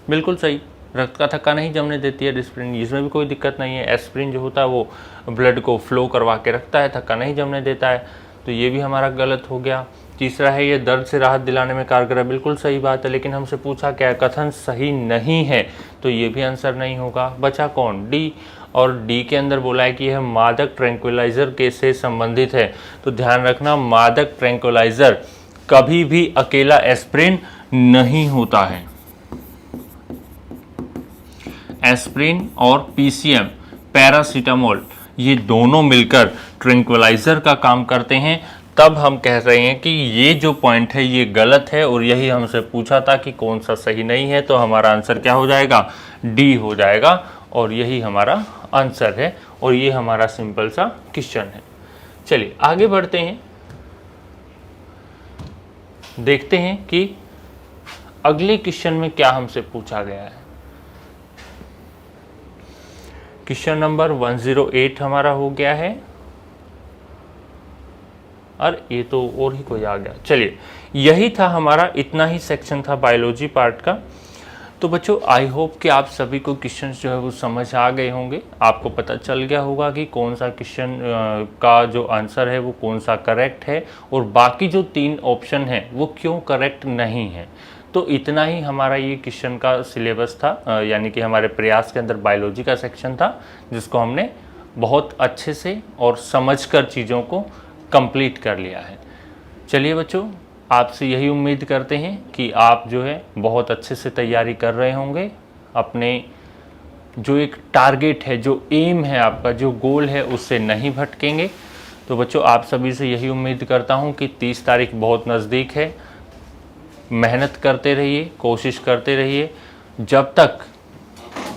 बिल्कुल सही, रक्त का थक्का नहीं जमने देती है डिस्प्रिन, इसमें भी कोई दिक्कत नहीं है। एस्पिरिन जो होता है वो ब्लड को फ्लो करवा के रखता है, थक्का नहीं जमने देता है, तो ये भी हमारा गलत हो गया। तीसरा है ये दर्द से राहत दिलाने में कारगर है। बिल्कुल सही बात है, लेकिन हमसे पूछा क्या है? कथन सही नहीं है, तो ये भी आंसर नहीं होगा। बचा कौन? डी, और डी के अंदर बोला है कि यह मादक ट्रैंक्विलाइजर के से संबंधित है। तो ध्यान रखना, मादक ट्रैंक्विलाइजर कभी भी अकेला एस्पिरिन नहीं होता है। एस्पिरिन और पीसीएम, पैरासीटामोल, ये दोनों मिलकर ट्रैंक्विलाइजर का काम करते हैं। तब हम कह रहे हैं कि ये जो पॉइंट है ये गलत है, और यही हमसे पूछा था कि कौन सा सही नहीं है, तो हमारा आंसर क्या हो जाएगा? डी हो जाएगा, और यही हमारा आंसर है, और ये हमारा सिंपल सा क्वेश्चन है। चलिए आगे बढ़ते हैं, देखते हैं कि अगले क्वेश्चन में क्या हमसे पूछा गया है। क्वेश्चन नंबर 108 हमारा हो गया है, और ये तो और ही कोई आ गया। चलिए यही था हमारा, इतना ही सेक्शन था बायोलॉजी पार्ट का। तो बच्चों आई होप कि आप सभी को क्वेश्चन जो है वो समझ आ गए होंगे, आपको पता चल गया होगा कि कौन सा क्वेश्चन का जो आंसर है वो कौन सा करेक्ट है, और बाकी जो 3 ऑप्शन हैं वो क्यों करेक्ट नहीं है। तो इतना ही हमारा ये क्वेश्चन का सिलेबस था, यानी कि हमारे प्रयास के अंदर बायोलॉजी का सेक्शन था, जिसको हमने बहुत अच्छे से और समझकर चीज़ों को कंप्लीट कर लिया है। चलिए बच्चों, आपसे यही उम्मीद करते हैं कि आप जो है बहुत अच्छे से तैयारी कर रहे होंगे, अपने जो एक टारगेट है, जो एम है आपका, जो गोल है, उससे नहीं भटकेंगे। तो बच्चों आप सभी से यही उम्मीद करता हूं कि 30 तारीख बहुत नज़दीक है। मेहनत करते रहिए, कोशिश करते रहिए, जब तक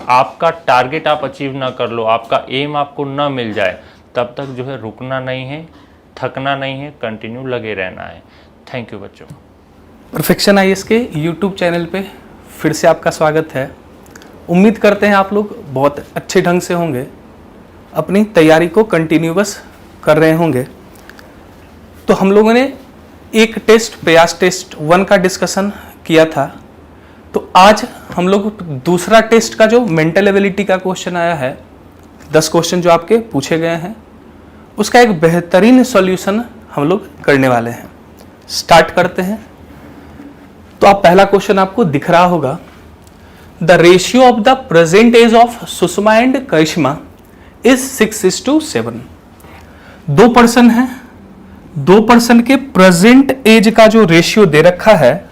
आपका टारगेट आप अचीव ना कर लो, आपका एम आपको ना मिल जाए, तब तक जो है रुकना नहीं है, थकना नहीं है, कंटिन्यू लगे रहना है। थैंक यू बच्चों। परफेक्शन आईएएस के यूट्यूब चैनल पे फिर से आपका स्वागत है। उम्मीद करते हैं आप लोग बहुत अच्छे ढंग से होंगे, अपनी तैयारी को कंटिन्यूअस कर रहे होंगे। तो हम लोगों ने एक टेस्ट प्रयास टेस्ट 1 का डिस्कशन किया था, तो आज हम लोग दूसरा टेस्ट का जो मेंटल एबिलिटी का क्वेश्चन आया है, 10 क्वेश्चन जो आपके पूछे गए हैं, उसका एक बेहतरीन सॉल्यूशन हम लोग करने वाले हैं। स्टार्ट करते हैं। तो आप पहला क्वेश्चन आपको दिख रहा होगा, the ratio of the present age of Sushma and Karishma is 6:7। 2 person है, 2 पर्सन के प्रेजेंट एज का जो रेशियो दे रखा है,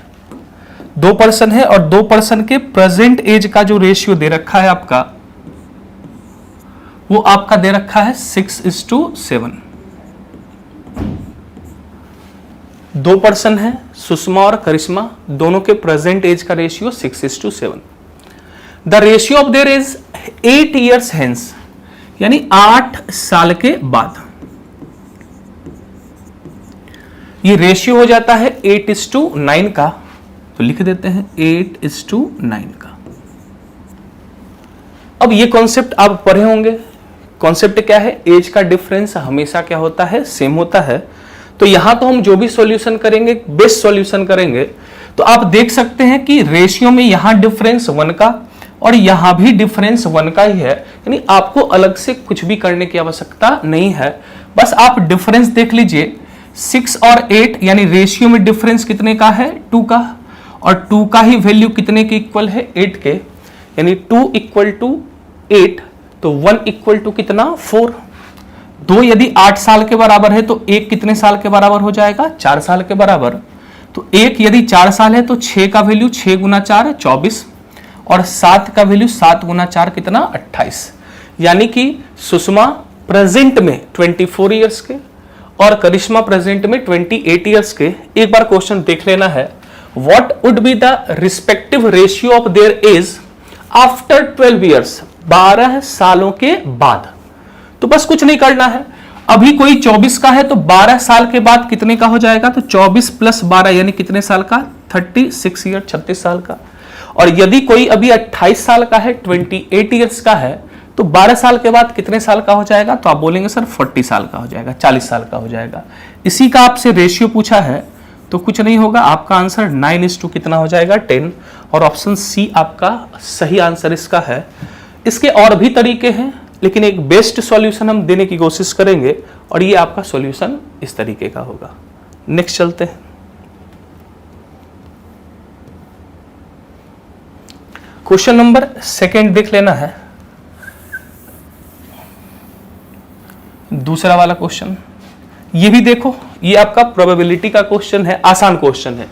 2 पर्सन है और 2 पर्सन के प्रेजेंट एज का जो रेशियो दे रखा है आपका, वो आपका दे रखा है 6:7। 2 पर्सन है, सुषमा और करिश्मा, दोनों के प्रेजेंट एज का ratio 6:7। The ratio of there is 8 years hence, यानी 8 साल के बाद ये रेशियो हो जाता है 8:9 का। तो लिख देते हैं 8:9 का। अब ये कॉन्सेप्ट आप पढ़े होंगे। कॉन्सेप्ट क्या है? एज का डिफरेंस हमेशा क्या होता है? सेम होता है। तो यहां तो हम जो भी सॉल्यूशन करेंगे बेस्ट सॉल्यूशन करेंगे। तो आप देख सकते हैं कि रेशियो में यहां डिफरेंस 1 का और यहां भी डिफरेंस 1 का ही है, यानी आपको अलग से कुछ भी करने की आवश्यकता नहीं है। बस आप डिफरेंस देख लीजिए, 6 और 8, यानी रेशियो में डिफरेंस कितने का है? 2 का, और 2 का ही वैल्यू कितने के इक्वल है? 8 के, यानी 2 = 8, तो 1 = कितना? 4। 2 यदि 8 साल के बराबर है तो 1 कितने साल के बराबर हो जाएगा? 4 साल के बराबर। तो 1 यदि 4 साल है तो 6 का वैल्यू 6 × 4 24, और 7 का वैल्यू 7 × 4 कितना? 28। यानी कि सुषमा प्रेजेंट में 24 इयर्स के और करिश्मा प्रेजेंट में 28 इयर्स के। एक बार क्वेश्चन देख लेना है, what would be the respective ratio of their age after 12 years, 12 सालों के बाद। तो बस कुछ नहीं करना है। अभी कोई 24 का है तो 12 साल के बाद कितने का हो जाएगा? तो 24 + 12 यानी कितने साल का? 36 ईयर, 36 साल का। और यदि कोई अभी 28 साल का है, 28 इयर्स का है, तो 12 साल के बाद कितने साल का हो जाएगा? तो आप बोलेंगे सर 40 साल का हो जाएगा, 40 साल का हो जाएगा। इसी का आपसे रेशियो पूछा है, तो कुछ नहीं होगा, आपका आंसर 9:, कितना हो जाएगा? 10। और ऑप्शन सी आपका सही आंसर इसका है। इसके और भी तरीके हैं, लेकिन एक बेस्ट सॉल्यूशन हम देने की कोशिश करेंगे, और ये आपका सॉल्यूशन इस तरीके का होगा। नेक्स्ट चलते हैं। क्वेश्चन नंबर 2 देख लेना है। दूसरा वाला क्वेश्चन ये भी देखो, ये आपका प्रोबेबिलिटी का क्वेश्चन है, आसान क्वेश्चन है।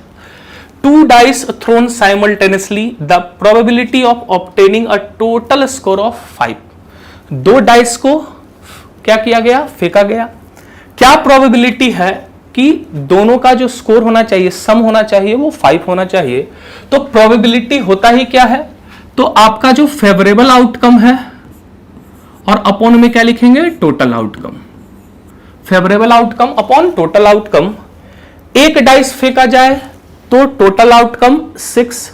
2 dice thrown simultaneously, the probability of obtaining a total score of 5। 2 dice को क्या किया गया? फेंका गया। क्या प्रोबेबिलिटी है कि दोनों का जो स्कोर होना चाहिए, सम होना चाहिए, वो 5 होना चाहिए। तो प्रोबेबिलिटी होता ही क्या है? तो आपका जो फेवरेबल आउटकम है, और अपॉन में क्या लिखेंगे? Total outcome. Favourable outcome upon total outcome. 1 dice फेंका जाए तो टोटल आउटकम 6,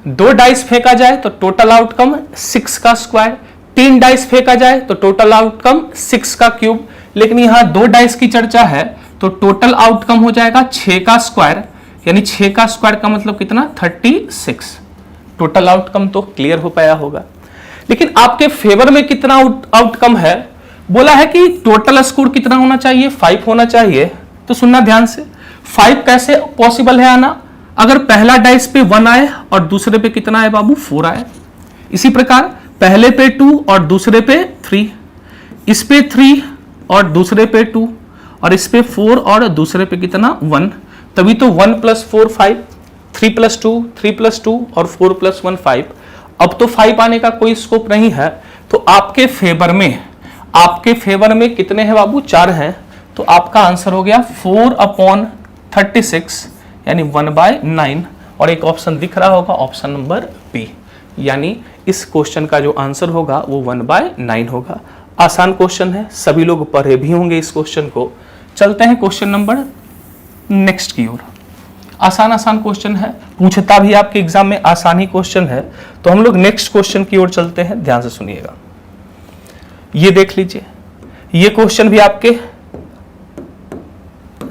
2 डाइस फेंका जाए तो टोटल आउटकम 6 का स्क्वायर, 3 डाइस फेंका जाए तो टोटल आउटकम 6 का क्यूब। लेकिन यहां 2 डाइस की चर्चा है, तो टोटल आउटकम हो जाएगा 6 का स्क्वायर, यानी 6 का स्क्वायर का मतलब कितना? 36। टोटल आउटकम तो क्लियर हो पाया होगा। लेकिन आपके फेवर में कितना आउटकम है? बोला है कि टोटल स्कोर कितना होना चाहिए? 5 होना चाहिए। तो सुनना ध्यान से, 5 कैसे पॉसिबल है आना? अगर पहला डाइस पे 1 आए और दूसरे पे कितना आए बाबू? 4 आए। इसी प्रकार पहले पे 2 और दूसरे पे 3, इस पे 3 और दूसरे पे 2, और इस पे 4 और दूसरे पे कितना? 1। तभी तो 1 + 4 5, 3 + 2 3 + 2 और 4 + 1 5। अब तो 5 आने का कोई स्कोप नहीं है। तो आपके फेवर में कितने हैं बाबू? 4 हैं। तो आपका आंसर हो गया 4/36, यानी 1/9। और एक ऑप्शन दिख रहा होगा, ऑप्शन नंबर बी, यानी इस क्वेश्चन का जो आंसर होगा वो 1/9 होगा। आसान क्वेश्चन है, सभी लोग पढ़े भी होंगे इस क्वेश्चन को। चलते हैं क्वेश्चन नंबर नेक्स्ट की ओर। आसान आसान क्वेश्चन है, पूछता भी आपके एग्जाम में आसान ही क्वेश्चन है। तो हम लोग नेक्स्ट क्वेश्चन की ओर चलते हैं, ध्यान से सुनिएगा। ये देख लीजिए, ये क्वेश्चन भी आपके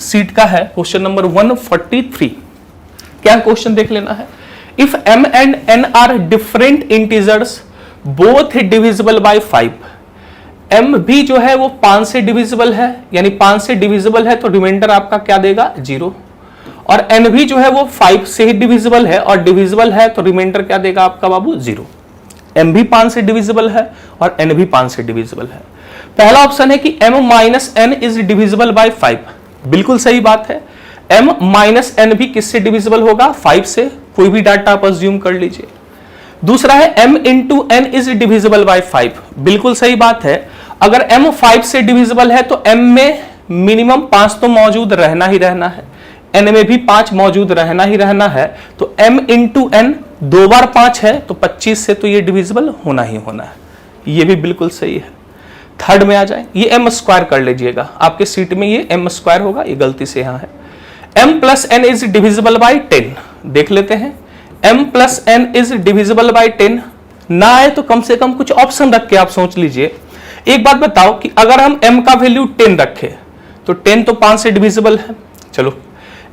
सीट का है, क्वेश्चन नंबर 143। क्या क्वेश्चन देख लेना है। If m and n are different integers both divisible by 5, m भी जो है वो 5 से डिविजिबल है, यानी 5 से डिविजिबल है तो रिमाइंडर आपका क्या देगा 0, और n भी जो है वो 5 से ही डिविजिबल है और डिविजिबल है तो रिमाइंडर क्या देगा आपका बाबू 0। m भी 5 से डिविजिबल है और n भी 5 से डिविजिबल है। पहला ऑप्शन है कि m minus n is divisible by 5, बिल्कुल सही बात है। m माइनस n भी किससे डिविजिबल होगा 5 से, कोई भी डाटा आप अज्यूम कर लीजिए। दूसरा है m into n is divisible by 5, बिल्कुल सही बात है। अगर m 5 से डिविजिबल है तो m में मिनिमम 5 तो मौजूद रहना ही रहना है, n में भी 5 मौजूद रहना ही रहना है, तो m इंटू n 2 बार 5 है तो 25 से तो ये डिविजिबल होना ही होना है, ये भी बिल्कुल सही है। थर्ड में आ जाए, ये m स्क्वायर कर लीजिएगा, आपके सीट में ये m स्क्वायर होगा, ये गलती से यहां है। m plus n is divisible by 10, देख लेते हैं। m plus n is divisible by 10 ना आए तो कम से कम कुछ ऑप्शन रख के आप सोच लीजिए। एक बात बताओ कि अगर हम m का वैल्यू 10 रखे तो 10 तो 5 से डिविजिबल है, चलो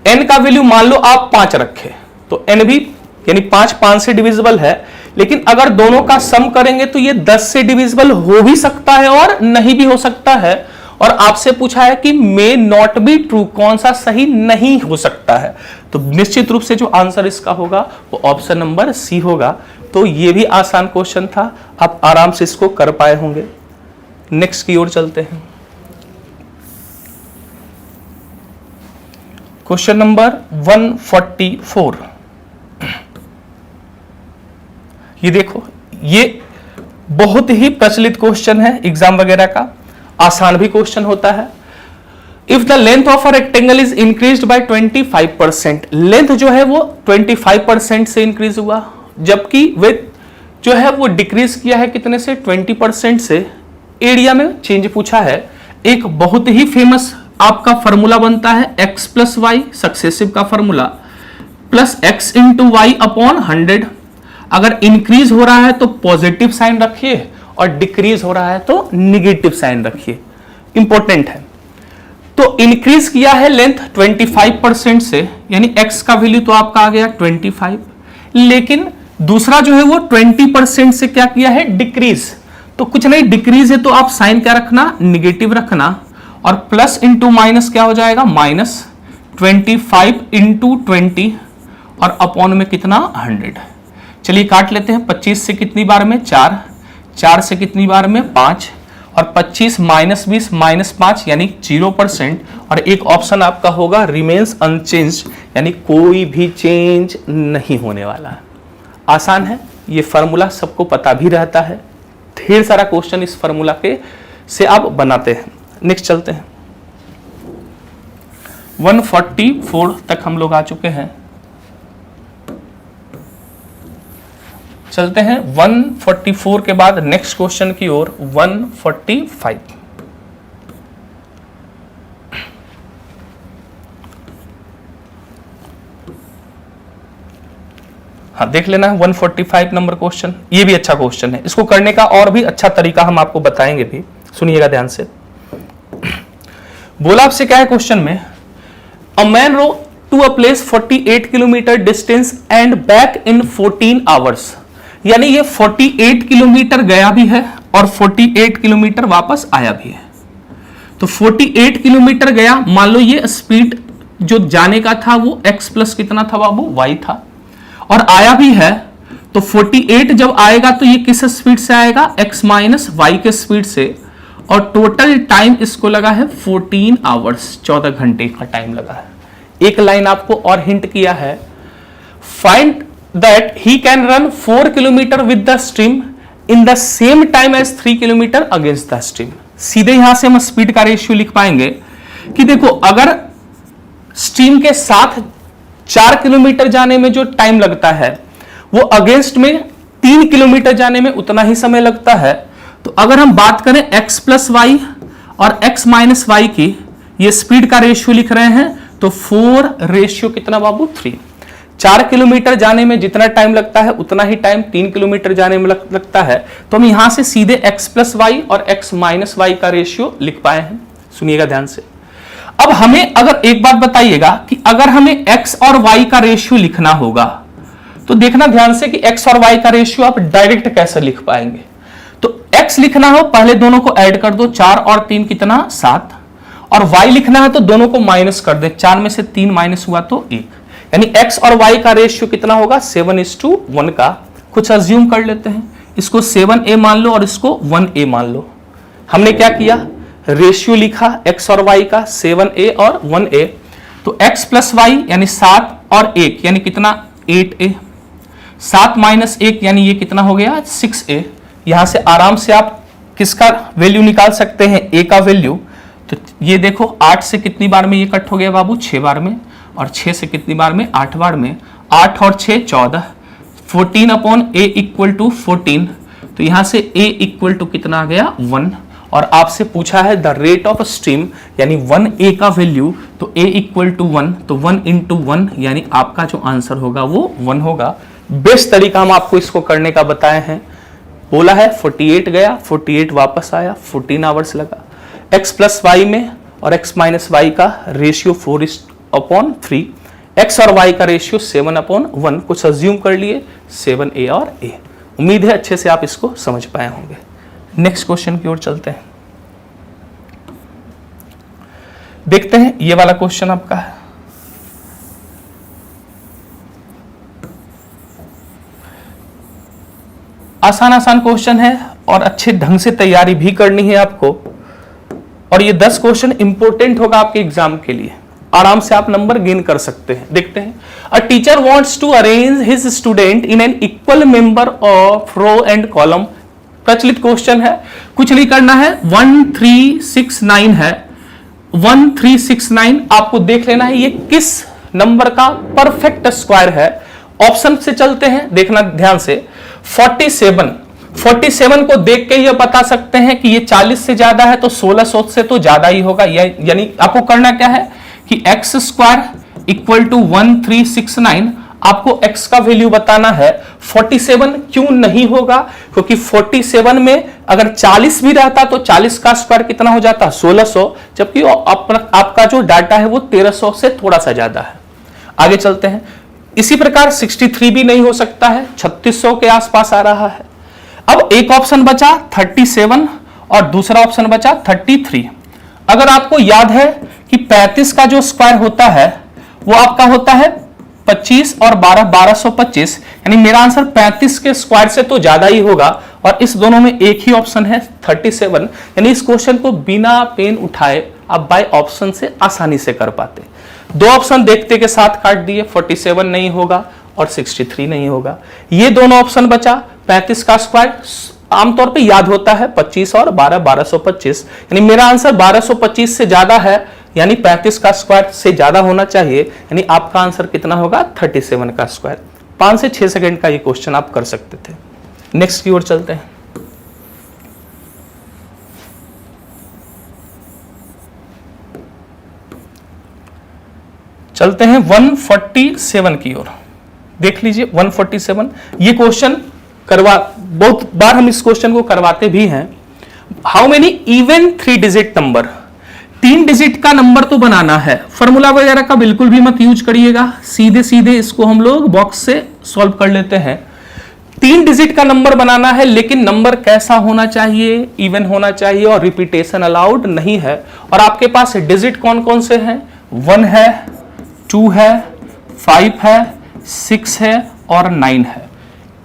n का वैल्यू मान लो आप 5 रखे तो n भी यानी 5 से डिविजिबल है, लेकिन अगर दोनों का सम करेंगे तो ये 10 से डिविजिबल हो भी सकता है और नहीं भी हो सकता है। और आपसे पूछा है कि मे नॉट बी ट्रू, कौन सा सही नहीं हो सकता है, तो निश्चित रूप से जो आंसर इसका होगा वो ऑप्शन नंबर सी होगा। तो ये भी आसान क्वेश्चन था, आप आराम से इसको कर पाए होंगे। नेक्स्ट की ओर चलते हैं, क्वेश्चन नंबर 144। ये देखो, ये बहुत ही प्रचलित क्वेश्चन है एग्जाम वगैरह का, आसान भी क्वेश्चन होता है। If the length of a rectangle is increased by 25%, length जो है वो 25% से इंक्रीज हुआ, जबकि विड्थ जो है वो डिक्रीज किया है कितने से 20% से। एरिया में चेंज पूछा है। एक बहुत ही फेमस आपका फॉर्मूला बनता है x प्लस वाई, सक्सेसिव का formula, plus x into y upon 100। अगर इंक्रीज हो रहा है तो पॉजिटिव साइन रखिए और डिक्रीज हो रहा है तो निगेटिव साइन रखिए, इंपॉर्टेंट है। तो इंक्रीज किया है लेंथ 25% से, यानी x का वैल्यू तो आपका आ गया 25, लेकिन दूसरा जो है वो 20% से क्या किया है डिक्रीज, तो कुछ नहीं, डिक्रीज है तो आप साइन क्या रखना निगेटिव रखना, और प्लस इंटू माइनस क्या हो जाएगा माइनस 25 इंटू 20 और अपॉन में कितना 100। चलिए काट लेते हैं, 25 से कितनी बार में 4, 4 से कितनी बार में 5, और 25 माइनस 20 माइनस 5 यानी 0%, और एक ऑप्शन आपका होगा रिमेन्स अनचेंज्ड, यानी कोई भी चेंज नहीं होने वाला है। आसान है, ये फार्मूला सबको पता भी रहता है, ढेर सारा क्वेश्चन इस फार्मूला के से आप बनाते हैं। नेक्स्ट चलते हैं, 144 तक हम लोग आ चुके हैं। चलते हैं 144 के बाद नेक्स्ट क्वेश्चन की ओर, 145। हाँ देख लेना है 145 नंबर क्वेश्चन, ये भी अच्छा क्वेश्चन है। इसको करने का और भी अच्छा तरीका हम आपको बताएंगे भी, सुनिएगा ध्यान से। बोला आपसे क्या है क्वेश्चन में, a man row to a place 48 kilometre distance and back in 14 hours, यानी ये 48 किलोमीटर गया भी है और 48 किलोमीटर वापस आया भी है। तो 48 किलोमीटर गया, मान लो ये स्पीड जो जाने का था वो x प्लस कितना था बाबू y था, और आया भी है, तो 48 जब आएगा तो ये किस स्पीड से आएगा x माइनस वाई के स्पीड से, और टोटल टाइम इसको लगा है 14 आवर्स, 14 घंटे का टाइम लगा है। एक लाइन आपको और हिंट किया है, find that he can run 4 kilometre with the stream in the same time as 3 kilometre against the stream. सीधे यहां से हम स्पीड का रेशियो लिख पाएंगे कि देखो, अगर स्ट्रीम के साथ 4 किलोमीटर जाने में जो टाइम लगता है वो अगेंस्ट में 3 किलोमीटर जाने में उतना ही समय लगता है, तो अगर हम बात करें x प्लस वाई और x माइनस वाई की, ये स्पीड का रेशियो लिख रहे हैं, तो 4 कितना बाबू 3। 4 किलोमीटर जाने में जितना टाइम लगता है उतना ही टाइम 3 किलोमीटर जाने में लगता है। तो हम यहां से सीधे x प्लस वाई और x माइनस वाई का रेशियो लिख पाए हैं। सुनिएगा ध्यान से। अब हमें अगर एक बात बताइएगा कि अगर हमें x और y का रेशियो लिखना होगा तो देखना ध्यान से कि x और y का रेशियो आप डायरेक्ट कैसे लिख पाएंगे। तो x लिखना हो पहले दोनों को ऐड कर दो, 4 और 3 कितना 7, और y लिखना है तो दोनों को माइनस कर दे, 4 में से 3 माइनस हुआ तो 1, यानी x और y का रेशियो कितना होगा 7:1 का। कुछ अज्यूम कर लेते हैं, इसको 7a मान लो और इसको 1a मान लो। हमने क्या किया, रेशियो लिखा x और y का 7a और 1a, तो x प्लस वाई यानी 7 और 1 यानी कितना 8a, 7 माइनस 1 यानी ये कितना हो गया 6a। यहां से आराम से आप किसका वैल्यू निकाल सकते हैं, a का वैल्यू। तो ये देखो 8 से कितनी बार में ये कट हो गया बाबू 6 बार में, और 6 से कितनी बार में 8 बार में, 8 और 6 14, 14 अपॉन a इक्वल टू 14। तो यहां से a इक्वल टू कितना आ गया 1, और आपसे पूछा है द रेट ऑफ स्ट्रीम यानी 1a का वैल्यू, तो a इक्वल टू 1, तो 1 इंटू 1 यानी आपका जो आंसर होगा वो 1 होगा। बेस्ट तरीका हम आपको इसको करने का बताए हैं। बोला है 48 गया, 48 वापस आया, 14 आवर्स लगा। x प्लस वाई में और x माइनस वाई का रेशियो 4:3, x और y का रेशियो 7:1। कुछ अज्यूम कर लिए 7a और a। उम्मीद है अच्छे से आप इसको समझ पाए होंगे। नेक्स्ट क्वेश्चन की ओर चलते हैं, देखते हैं ये वाला क्वेश्चन आपका है। आसान आसान क्वेश्चन है और अच्छे ढंग से तैयारी भी करनी है आपको, और ये 10 क्वेश्चन इंपॉर्टेंट होगा आपके एग्जाम के लिए। आराम से आप नंबर गेन कर सकते हैं। देखते हैं, a teacher wants to arrange his student in an equal member of row and column. प्रचलित क्वेश्चन है, कुछ नहीं करना है, 1369 है, 1369 आपको देख लेना है ये किस नंबर का परफेक्ट स्क्वायर है। ऑप्शन से चलते हैं, देखना ध्यान से। 47 को देख के ये बता सकते हैं कि ये 40 से ज्यादा है, तो 1600 से तो ज्यादा ही होगा। यानी आपको करना क्या है कि x स्क्वायर इक्वल टू 1369, आपको x का वैल्यू बताना है। 47 क्यों नहीं होगा, क्योंकि 47 में अगर 40 भी रहता तो 40 का स्क्वायर कितना हो जाता 1600, जबकि आपका जो डाटा है वो 1300 से थोड़ा सा ज्यादा है। आगे चलते हैं, इसी प्रकार 63 भी नहीं हो सकता है, 3600 के आसपास आ रहा है। अब एक ऑप्शन बचा 37 और दूसरा ऑप्शन बचा 33। अगर आपको याद है कि 35 का जो स्क्वायर होता है वो आपका होता है 25 और 1225, यानी मेरा आंसर 35 के स्क्वायर से तो ज्यादा ही होगा, और इस दोनों में एक ही ऑप्शन है 37। यानी इस क्वेश्चन को बिना पेन उठाए आप बाय ऑप्शन से आसानी से कर पाते। 2 ऑप्शन देखते के साथ काट दिए, 47 नहीं होगा और 63 नहीं होगा। ये दोनों ऑप्शन बचा, 35 का स्क्वायर आमतौर पे याद होता है 25 और 1225, यानी मेरा आंसर 1225 से ज्यादा है, यानी 35 का स्क्वायर से ज्यादा होना चाहिए, यानी आपका आंसर कितना होगा 37 का स्क्वायर। 5 से 6 सेकंड का ये क्वेश्चन आप कर सकते थे। नेक्स्ट की ओर चलते हैं, चलते हैं 147 की ओर। देख लीजिए 147, ये क्वेश्चन बहुत बार हम इस क्वेश्चन को करवाते भी हैं। How many even 3 digit number, 3 digit का नंबर तो बनाना है। फॉर्मूला वगैरह का बिल्कुल भी मत यूज करिएगा, सीधे सीधे इसको हम लोग बॉक्स से सॉल्व कर लेते हैं। 3 डिजिट का नंबर बनाना है, लेकिन नंबर कैसा होना चाहिए, इवन होना चाहिए और रिपीटेशन अलाउड नहीं है। और आपके पास डिजिट कौन कौन से हैं, 1 है, 2 है, 5 है, 6 है और 9 है।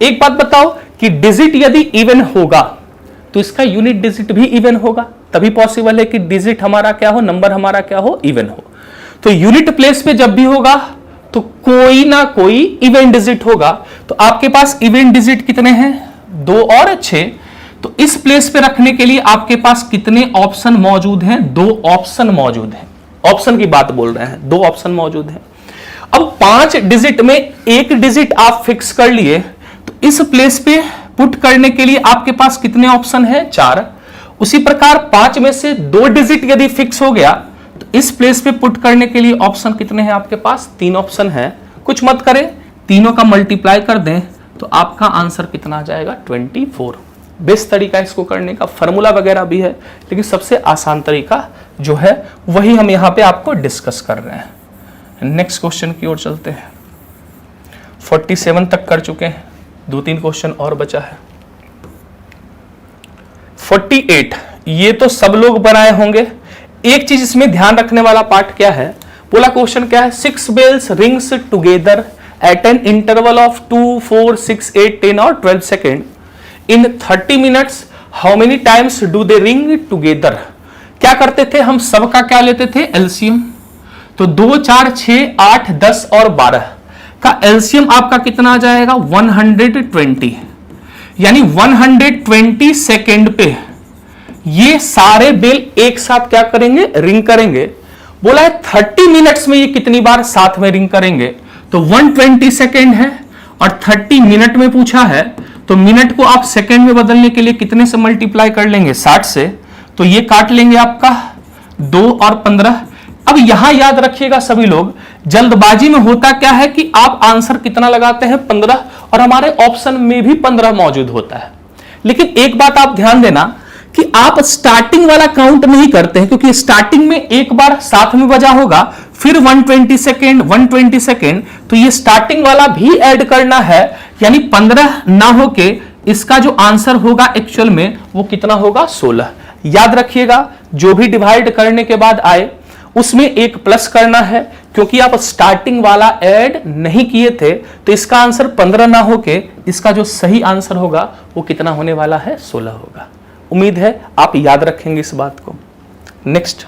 एक बात बताओ कि डिजिट यदि इवन होगा तो इसका यूनिट डिजिट भी इवन होगा, तभी पॉसिबल है कि डिजिट हमारा क्या हो, नंबर हमारा क्या हो, इवन हो। तो यूनिट प्लेस पे जब भी होगा तो कोई ना कोई इवन डिजिट होगा। तो आपके पास इवन डिजिट कितने हैं, 2 और 6। तो इस प्लेस पे रखने के लिए आपके पास कितने ऑप्शन मौजूद हैं, 2 ऑप्शन मौजूद हैं। ऑप्शन की बात बोल रहे हैं, 2 ऑप्शन मौजूद हैं। अब 5 डिजिट में एक डिजिट आप फिक्स कर लिए, तो इस प्लेस पे पुट करने के लिए आपके पास कितने ऑप्शन है, 4। उसी प्रकार 5 में से 2 डिजिट यदि फिक्स हो गया तो इस प्लेस पे पुट करने के लिए ऑप्शन कितने हैं आपके पास? 3 ऑप्शन है। कुछ मत करें, तीनों का मल्टीप्लाई कर दें तो आपका आंसर कितना आ जाएगा? 24। बेस्ट तरीका इसको करने का, फॉर्मूला वगैरह भी है, लेकिन सबसे आसान तरीका जो है वही हम यहां पे आपको डिस्कस कर रहे हैं। नेक्स्ट क्वेश्चन की ओर चलते हैं। 47 तक कर चुके हैं, 2-3 क्वेश्चन और बचा है। 48, ये तो सब लोग बनाए होंगे। एक चीज इसमें ध्यान रखने वाला पार्ट क्या है, बोला क्वेश्चन क्या है? 6 bells rings together at an interval of 2, 4, 6, 8, 10 और 12 second in 30 minutes. How many times do they ring together? क्या करते थे हम? सबका क्या लेते थे? एलसीएम। तो 2, 4, 6, 8, 10 और 12 का एलसीएम आपका कितना आ जाएगा? 120। यानी 120 सेकेंड पे ये सारे बेल एक साथ क्या करेंगे? रिंग करेंगे। बोला है 30 मिनट्स में ये कितनी बार साथ में रिंग करेंगे? तो 120 सेकेंड है और 30 मिनट में पूछा है, तो मिनट को आप सेकेंड में बदलने के लिए कितने से मल्टीप्लाई कर लेंगे? 60 से। तो ये काट लेंगे आपका 2 और 15। अब यहां याद रखिएगा सभी लोग, जल्दबाजी में होता क्या है कि आप आंसर कितना लगाते हैं? 15, और हमारे ऑप्शन में भी 15 मौजूद होता है। लेकिन एक बात आप ध्यान देना कि आप स्टार्टिंग वाला काउंट नहीं करते हैं, क्योंकि स्टार्टिंग में एक बार साथ में बजा होगा, फिर 120 सेकेंड, तो ये स्टार्टिंग वाला भी ऐड करना है। यानी 15 ना होके इसका जो आंसर होगा एक्चुअल में वो कितना होगा? 16। याद रखिएगा, जो भी डिवाइड करने के बाद आए उसमें एक प्लस करना है, क्योंकि आप स्टार्टिंग वाला ऐड नहीं किए थे, तो इसका आंसर 15 ना होके इसका जो सही आंसर होगा वो कितना होने वाला है? 16 होगा। उम्मीद है आप याद रखेंगे इस बात को। नेक्स्ट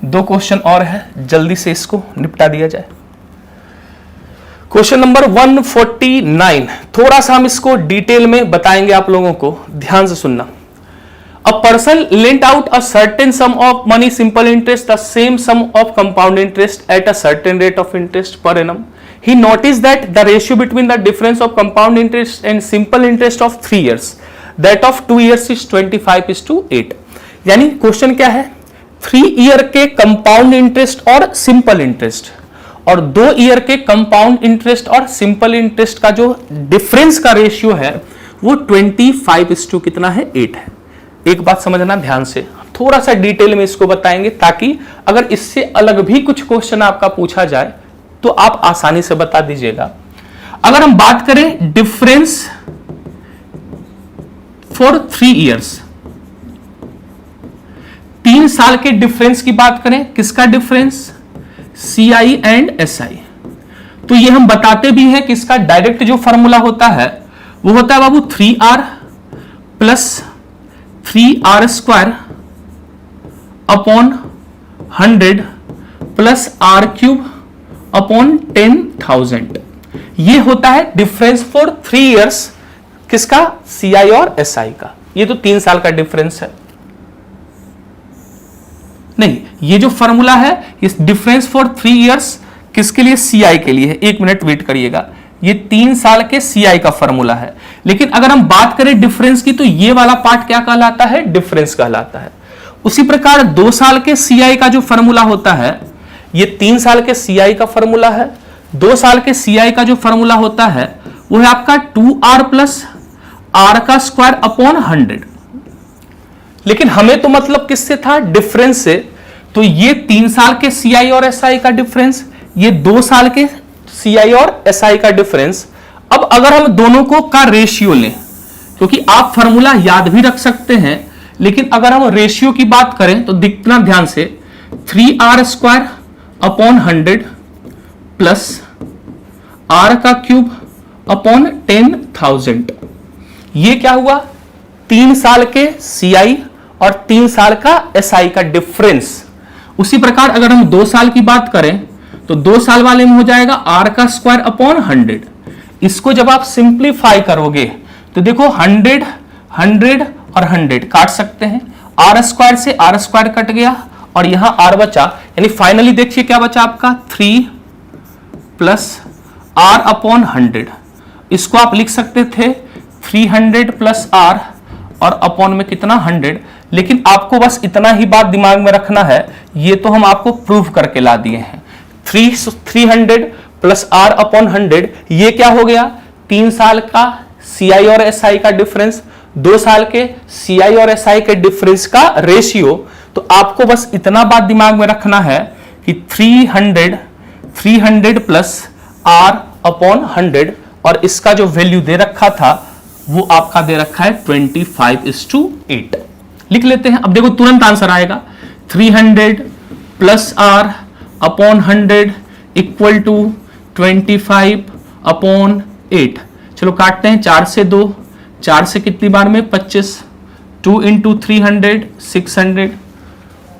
2 क्वेश्चन और है, जल्दी से इसको निपटा दिया जाए। क्वेश्चन नंबर 149, थोड़ा सा हम इसको डिटेल में बताएंगे आप लोगों को, ध्यान से सुनना। A person lent out a certain sum of money, simple interest, the same sum of compound interest at a certain rate of interest per annum. He noticed that the ratio between the difference of compound interest and simple interest of 3 years, that of 2 years is 25:8. यानी question क्या है? 3 year के compound interest और simple interest और 2 year के compound interest और simple interest का जो डिफरेंस का रेशियो है वो 25 कितना है? 8 है। एक बात समझना ध्यान से, थोड़ा सा डिटेल में इसको बताएंगे, ताकि अगर इससे अलग भी कुछ क्वेश्चन आपका पूछा जाए तो आप आसानी से बता दीजिएगा। अगर हम बात करें डिफरेंस फॉर 3 इयर्स, 3 साल के डिफरेंस की बात करें, किसका डिफरेंस? CI and SI। तो ये हम बताते भी हैं कि इसका डायरेक्ट जो फॉर्मूला होता है वो होता है बाबू 3R plus 3R² upon 100 plus R³ upon 10,000। ये होता है डिफरेंस फॉर 3 इयर्स, किसका? CI और SI का। ये तो 3 साल का डिफरेंस है। नहीं, ये जो फॉर्मूला है ये डिफरेंस फॉर 3 इयर्स किसके लिए? CI के लिए है। 1 मिनट वेट करिएगा, ये 3 साल के CI का फॉर्मूला है। लेकिन अगर हम बात करें डिफरेंस की, तो ये वाला पार्ट क्या कहलाता है? डिफरेंस कहलाता है। उसी प्रकार 2 साल के CI का जो फॉर्मूला होता है, ये 3 साल के CI का फॉर्मूला है। 2 साल के CI का जो फॉर्मूला होता है वो है आपका 2R प्लस R² अपॉन 100। लेकिन हमें तो मतलब किससे था? डिफरेंस से। तो ये 3 साल के CI और SI का डिफरेंस, ये 2 साल के CI और SI का डिफरेंस। अब अगर हम दोनों को का रेशियो लें, क्योंकि आप फॉर्मूला याद भी रख सकते हैं, लेकिन अगर हम रेशियो की बात करें तो दिखना ध्यान से, 3R² upon 100 plus R³ upon 10,000। ये क्या हुआ? 3 साल के CI और 3 साल का SI का डिफरेंस। उसी प्रकार अगर हम 2 साल की बात करें तो 2 साल वाले में हो जाएगा R² अपॉन 100। इसको जब आप सिंप्लीफाई करोगे तो देखो 100, 100 और 100 काट सकते हैं, R² से R² कट गया और यहां R बचा, यानी फाइनली देखिए क्या बचा आपका? 3 प्लस R अपॉन 100। इसको आप लिख सकते थे 300 प्लस R और अपॉन में कितना? 100। लेकिन आपको बस इतना ही बात दिमाग में रखना है, ये तो हम आपको प्रूव करके ला दिए हैं। 300 प्लस R अपॉन 100 ये क्या हो गया, 3 साल का CI और SI का डिफरेंस, 2 साल के CI और SI के डिफरेंस का रेशियो। तो आपको बस इतना बात दिमाग में रखना है कि 300 प्लस R अपॉन 100 और इसका जो वैल्यू दे रखा था वो आपका दे रखा है 25:8। लिख लेते हैं, अब देखो तुरंत आंसर आएगा। 300 plus R upon 100 equal to 25/8। चलो काटते हैं, 4 से 2, 4 से कितनी बार में 25, 2 into 300 600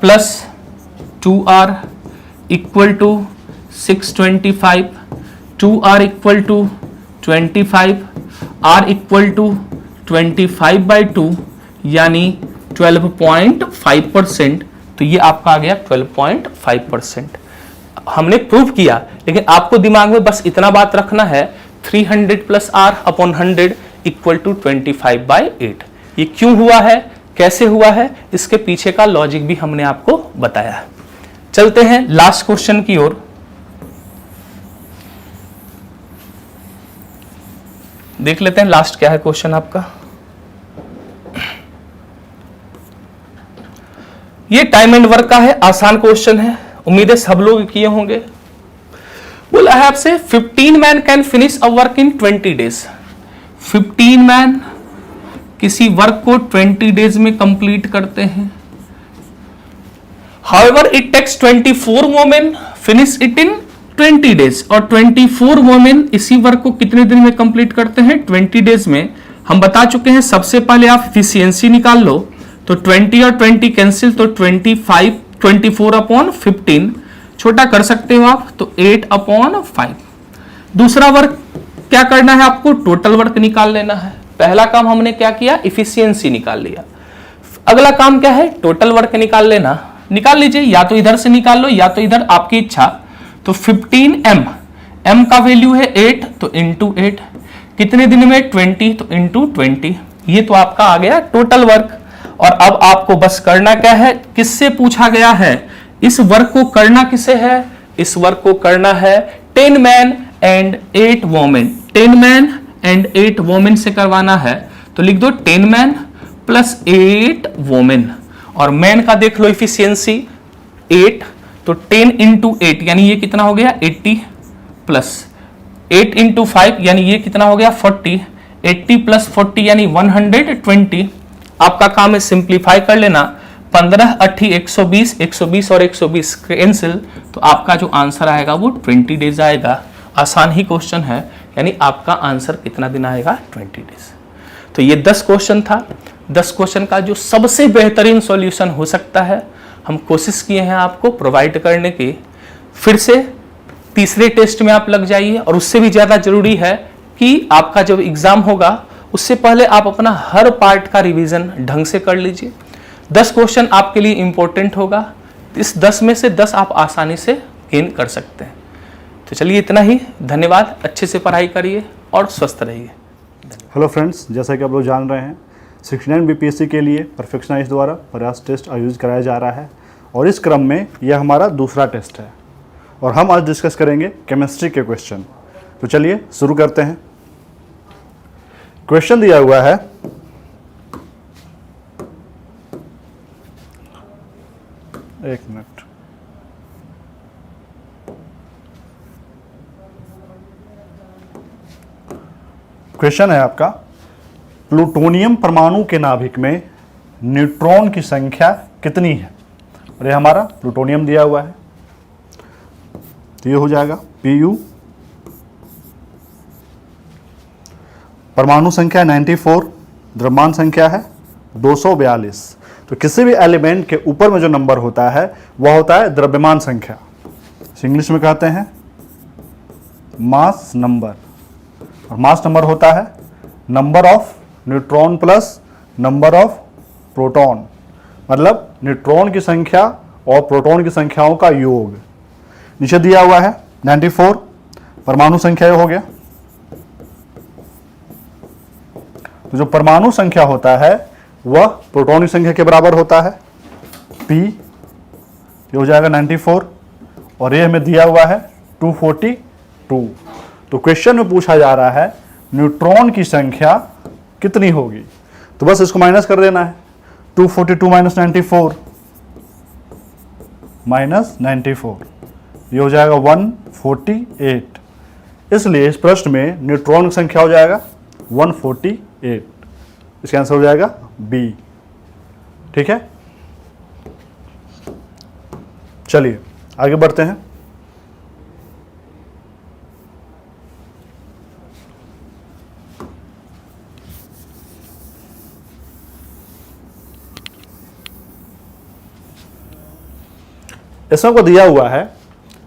plus 2R equal to 625, 2R equal to 25, R equal to 25/2 यानी 12.5%। तो ये आपका आ गया 12.5%। हमने प्रूव किया, लेकिन आपको दिमाग में बस इतना बात रखना है 300 plus R upon 100 equal to 25/8। ये क्यों हुआ है, कैसे हुआ है, इसके पीछे का लॉजिक भी हमने आपको बताया है। चलते हैं लास्ट क्वेश्चन की ओर। देख लेते हैं लास्ट क्या है क्वेश्चन आपका। ये टाइम एंड वर्क का है, आसान क्वेश्चन है, उम्मीद है सब लोग किए होंगे। बोला है आपसे 15 man can finish a work in 20 days. 15 man किसी वर्क को 20 डेज में कंप्लीट करते हैं। However it takes 24 women finish it in 20 days. और 24 वोमेन इसी वर्क को कितने दिन में कंप्लीट करते हैं, 20 डेज में। हम बता चुके हैं, सबसे पहले आप एफिशिएंसी निकाल लो, तो 20 और 20 कैंसिल, तो 24/15 छोटा कर सकते हो आप, तो 8/5। दूसरा वर्क क्या करना है आपको, टोटल वर्क निकाल लेना है। पहला काम हमने क्या किया, एफिशिएंसी निकाल लिया। अगला काम क्या है, टोटल वर्क निकाल लेना। निकाल लीजिए, या तो इधर से निकाल लो या तो इधर, आपकी इच्छा। तो 15 m का वैल्यू है 8, तो इंटू 8, कितने दिन में 20, तो इंटू 20। ये तो आपका आ गया टोटल वर्क। और अब आपको बस करना क्या है, किससे पूछा गया है, इस वर्क को करना किसे है, इस वर्क को करना है 10 man and 8 women. 10 man and 8 women से करवाना है, तो लिख दो 10 मैन प्लस 8 वोमेन। और मैन का देख लो एफिशिएंसी 8, तो 10 इंटू 8 यानी ये कितना हो गया 80, प्लस 8 इंटू 5 यानी ये कितना हो गया 40, 80 प्लस 40 यानी 120। आपका काम है सिंप्लीफाई कर लेना, 15 8 120, 120 और 120 कैंसिल, तो आपका जो आंसर आएगा वो 20 डेज आएगा। आसान ही क्वेश्चन है, यानी आपका आंसर कितना दिन आएगा 20 डेज। तो ये 10 क्वेश्चन था। 10 क्वेश्चन का जो सबसे बेहतरीन सॉल्यूशन हो सकता है, हम कोशिश किए हैं आपको प्रोवाइड करने की। फिर से तीसरे टेस्ट में आप लग जाइए, और उससे भी ज़्यादा जरूरी है कि आपका जब एग्ज़ाम होगा उससे पहले आप अपना हर पार्ट का रिवीजन ढंग से कर लीजिए। 10 क्वेश्चन आपके लिए इंपॉर्टेंट होगा, इस 10 में से 10 आप आसानी से गेन कर सकते हैं। तो चलिए इतना ही, धन्यवाद। अच्छे से पढ़ाई करिए और स्वस्थ रहिए। हेलो फ्रेंड्स, जैसा कि आप लोग जान रहे हैं 69 बीपीएससी के लिए परफेक्शनाइज द्वारा प्रयास टेस्ट आयोजित कराया जा रहा है, और इस क्रम में यह हमारा दूसरा टेस्ट है, और हम आज डिस्कस करेंगे केमिस्ट्री के क्वेश्चन। तो चलिए शुरू करते हैं। क्वेश्चन दिया हुआ है, एक मिनट, क्वेश्चन है आपका, प्लूटोनियम परमाणु के नाभिक में न्यूट्रॉन की संख्या कितनी है। और ये हमारा प्लूटोनियम दिया हुआ है, तो ये हो जाएगा Pu, परमाणु संख्या 94, द्रव्यमान संख्या है 242। तो किसी भी एलिमेंट के ऊपर में जो नंबर होता है वह होता है द्रव्यमान संख्या, इंग्लिश में कहते हैं मास नंबर। और मास नंबर होता है number of neutron plus number of proton, मतलब न्यूट्रॉन की संख्या और प्रोटॉन की संख्याओं का योग। नीचे दिया हुआ है 94, परमाणु संख्या हो गया। तो जो परमाणु संख्या होता है वह प्रोटॉन की संख्या के बराबर होता है P, ये हो जाएगा 94, और ये हमें दिया हुआ है 242। तो क्वेश्चन में पूछा जा रहा है न्यूट्रॉन की संख्या कितनी होगी, तो बस इसको माइनस कर देना है। 242 माइनस 94 माइनस 94, ये हो जाएगा 148। इसलिए इस प्रश्न में न्यूट्रॉन की संख्या हो जाएगा 148। इसका आंसर हो जाएगा बी। ठीक है, चलिए आगे बढ़ते हैं। इसमें को दिया हुआ है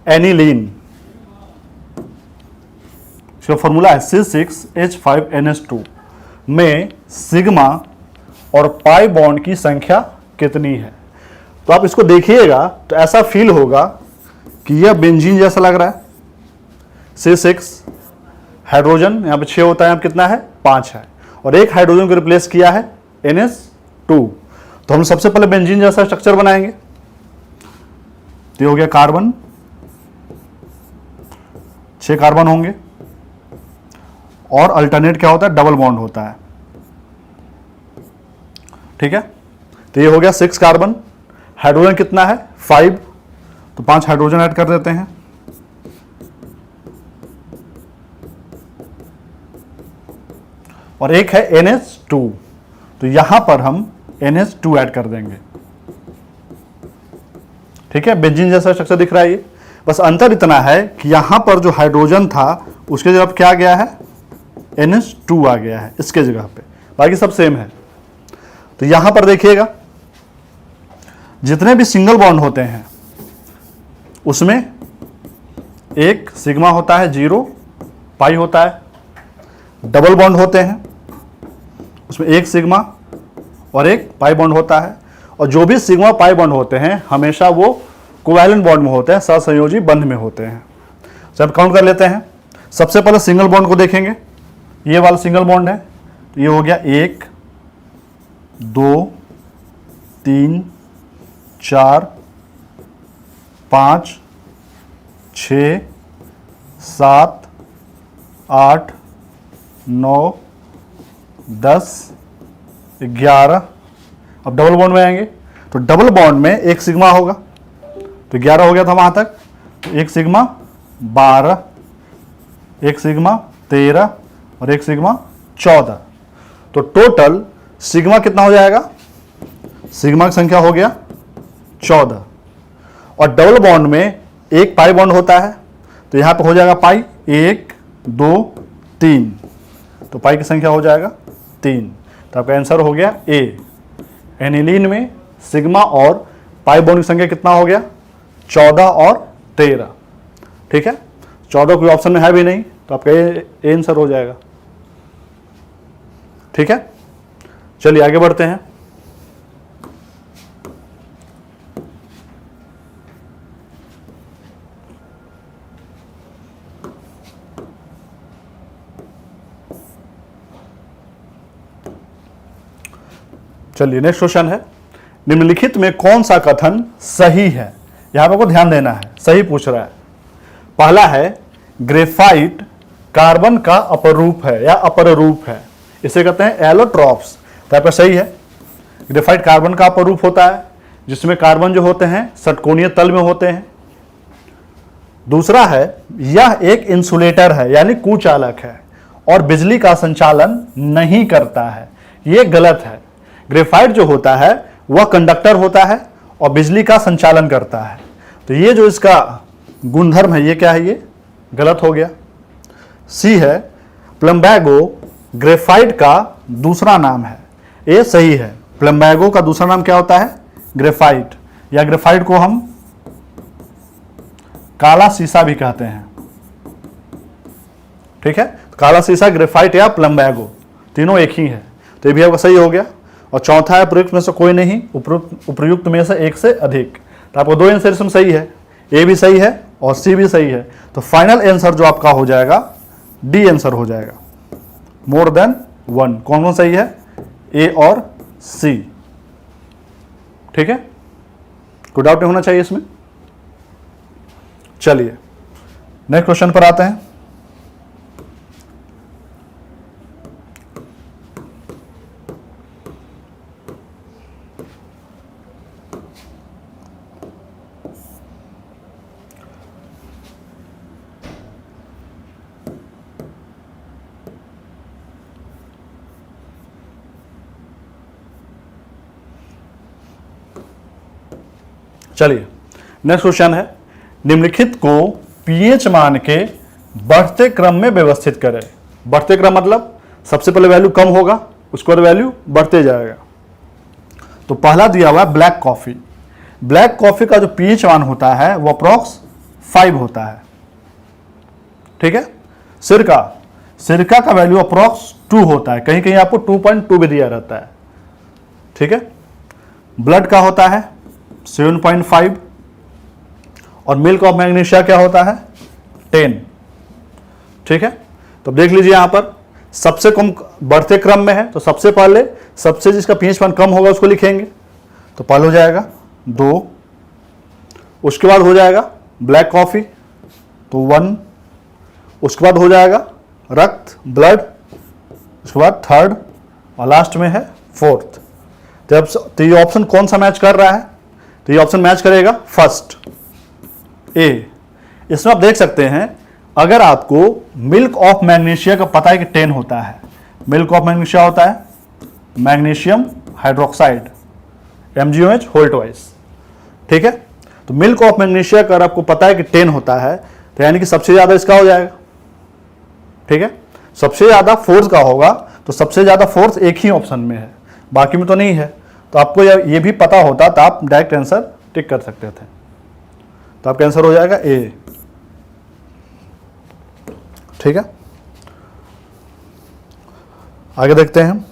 एनिलीन, इसका फॉर्मूला है C6H5NH2 में सिग्मा और पाई बॉन्ड की संख्या कितनी है। तो आप इसको देखिएगा तो ऐसा फील होगा कि यह बेंजीन जैसा लग रहा है। C6 हाइड्रोजन यहां पे 6 होता है, यहाँ पे कितना है 5 है, और एक हाइड्रोजन को रिप्लेस किया है NH2। तो हम सबसे पहले बेंजीन जैसा स्ट्रक्चर बनाएंगे। तो ये हो गया कार्बन, 6 कार्बन होंगे, और अल्टरनेट क्या होता है, डबल बॉन्ड होता है। ठीक है, तो ये हो गया 6 कार्बन। हाइड्रोजन कितना है 5, तो 5 हाइड्रोजन ऐड कर देते हैं। और एक है NH2, तो यहां पर हम NH2 ऐड कर देंगे। ठीक है, बेंजीन जैसा स्ट्रक्चर दिख रहा है ये। बस अंतर इतना है कि यहां पर जो हाइड्रोजन था उसके जगह क्या गया है, NH2 आ गया है इसके जगह पे, बाकी सब सेम है। तो यहां पर देखिएगा जितने भी सिंगल बॉन्ड होते हैं उसमें एक सिग्मा होता है 0, पाई होता है। डबल बॉन्ड होते हैं उसमें एक सिग्मा और एक पाई बॉन्ड होता है, और जो भी सिग्मा पाई बॉन्ड होते हैं हमेशा वो कोवैलेंट बॉन्ड में होते हैं, सहसंयोजी बंध में होते हैं। जब काउंट कर लेते हैं, सबसे पहले सिंगल बॉन्ड को देखेंगे। ये वाला सिंगल बॉन्ड है, तो ये हो गया 1 2 3 4 5 6 7 8 9 10 11। अब डबल बॉन्ड में आएंगे तो डबल बॉन्ड में एक सिग्मा होगा, तो 11 हो गया था वहां तक। एक सिग्मा 12, एक सिग्मा 13 और एक सिग्मा 14। तो टोटल सिग्मा कितना हो जाएगा, सिग्मा की संख्या हो गया 14। और डबल बॉन्ड में एक पाई बॉन्ड होता है, तो यहां पे हो जाएगा पाई 1 2 3, तो पाई की संख्या हो जाएगा 3। तो आपका आंसर हो गया ए। एनिलीन में सिग्मा और पाई बॉन्ड की संख्या कितना हो गया, 14 और 13। ठीक है, 14 कोई ऑप्शन में है भी नहीं, तो आपका ए आंसर हो जाएगा। ठीक है, चलिए आगे बढ़ते हैं। चलिए नेक्स्ट क्वेश्चन है, निम्नलिखित में कौन सा कथन सही है। यहां पर आपको ध्यान देना है, सही पूछ रहा है। पहला है ग्रेफाइट कार्बन का अपरूप है या अपर रूप है, इसे कहते हैं एलोट्रॉप्स। तो यहाँ पर सही है, ग्रेफाइट कार्बन का अपरूप होता है जिसमें कार्बन जो होते हैं षटकोणीय तल में होते हैं। दूसरा है यह एक इंसुलेटर है यानी कुचालक है और बिजली का संचालन नहीं करता है, यह गलत है। ग्रेफाइट जो होता है वह कंडक्टर होता है और बिजली का संचालन करता है, तो ये जो इसका गुणधर्म है ये क्या है, ये गलत हो गया। सी है प्लम्बैगो ग्रेफाइट का दूसरा नाम है, ये सही है। प्लम्बैगो का दूसरा नाम क्या होता है, ग्रेफाइट, या ग्रेफाइट को हम काला शीशा भी कहते हैं। ठीक है, काला शीशा, ग्रेफाइट या प्लम्बैगो तीनों एक ही है, तो ये भी आपका सही हो गया। और चौथा है प्रयुक्त में से कोई नहीं, उपयुक्त में से एक से अधिक। तो आपको 2 आंसर इसमें सही है, ए भी सही है और सी भी सही है। तो फाइनल आंसर जो आपका हो जाएगा डी आंसर हो जाएगा, मोर देन 1। कौन कौन सही है, ए और सी। ठीक है, कोई डाउट नहीं होना चाहिए इसमें। चलिए नेक्स्ट क्वेश्चन पर आते हैं। चलिए नेक्स्ट क्वेश्चन है, निम्नलिखित को पीएच मान के बढ़ते क्रम में व्यवस्थित करें। बढ़ते क्रम मतलब सबसे पहले वैल्यू कम होगा, उसके बाद वैल्यू बढ़ते जाएगा। तो पहला दिया हुआ है ब्लैक कॉफी। ब्लैक कॉफी का जो पीएच मान होता है वो अप्रॉक्स 5 होता है। ठीक है, सिरका का वैल्यू अप्रॉक्स 2 होता है, कहीं कहीं आपको 2.2 भी दिया रहता है। ठीक है, ब्लड का होता है 7.5 और मिल्क ऑफ मैग्नीशिया क्या होता है 10। ठीक है, तो देख लीजिए यहां पर सबसे कम बढ़ते क्रम में है, तो सबसे पहले सबसे जिसका पीएच मान कम होगा उसको लिखेंगे। तो पहले हो जाएगा 2, उसके बाद हो जाएगा ब्लैक कॉफी तो 1, उसके बाद हो जाएगा रक्त ब्लड, उसके बाद 3rd और लास्ट में है 4th। तो ये ऑप्शन कौन सा मैच कर रहा है? तो ये ऑप्शन मैच करेगा फर्स्ट ए। इसमें आप देख सकते हैं, अगर आपको मिल्क ऑफ मैग्नीशिया का पता है कि 10 होता है, मिल्क ऑफ मैग्नीशिया होता है magnesium hydroxide MgOH whole twice. ठीक है, तो मिल्क ऑफ मैग्नीशिया का अगर आपको पता है कि 10 होता है तो यानी कि सबसे ज्यादा इसका हो जाएगा। ठीक है, सबसे ज्यादा फोर्स का होगा, तो सबसे ज्यादा फोर्स एक ही ऑप्शन में है, बाकी में तो नहीं है। तो आपको ये भी पता होता तो आप डायरेक्ट आंसर टिक कर सकते थे। तो आपका आंसर हो जाएगा ए। ठीक है, आगे देखते हैं।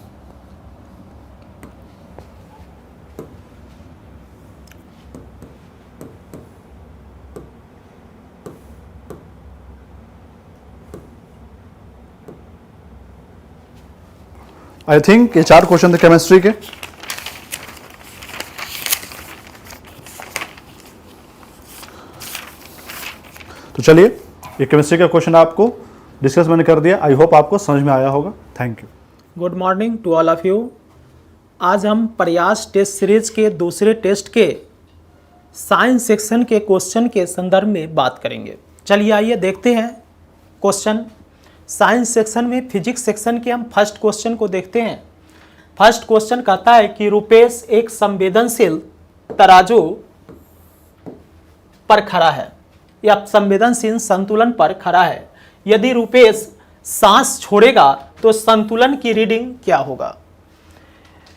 आई थिंक ये 4 क्वेश्चन थे केमिस्ट्री के। तो चलिए ये केमिस्ट्री का क्वेश्चन आपको डिस्कस मैंने कर दिया, आई होप आपको समझ में आया होगा। Thank you. Good morning to all of you. आज हम प्रयास टेस्ट सीरीज के दूसरे टेस्ट के साइंस सेक्शन के क्वेश्चन के संदर्भ में बात करेंगे। चलिए आइए देखते हैं क्वेश्चन। साइंस सेक्शन में फिजिक्स सेक्शन के हम फर्स्ट क्वेश्चन को देखते हैं। फर्स्ट क्वेश्चन कहता है कि रुपेश एक संवेदनशील तराजू पर खड़ा है या संवेदनशील संतुलन पर खड़ा है। यदि रुपेश सांस छोड़ेगा तो संतुलन की रीडिंग क्या होगा?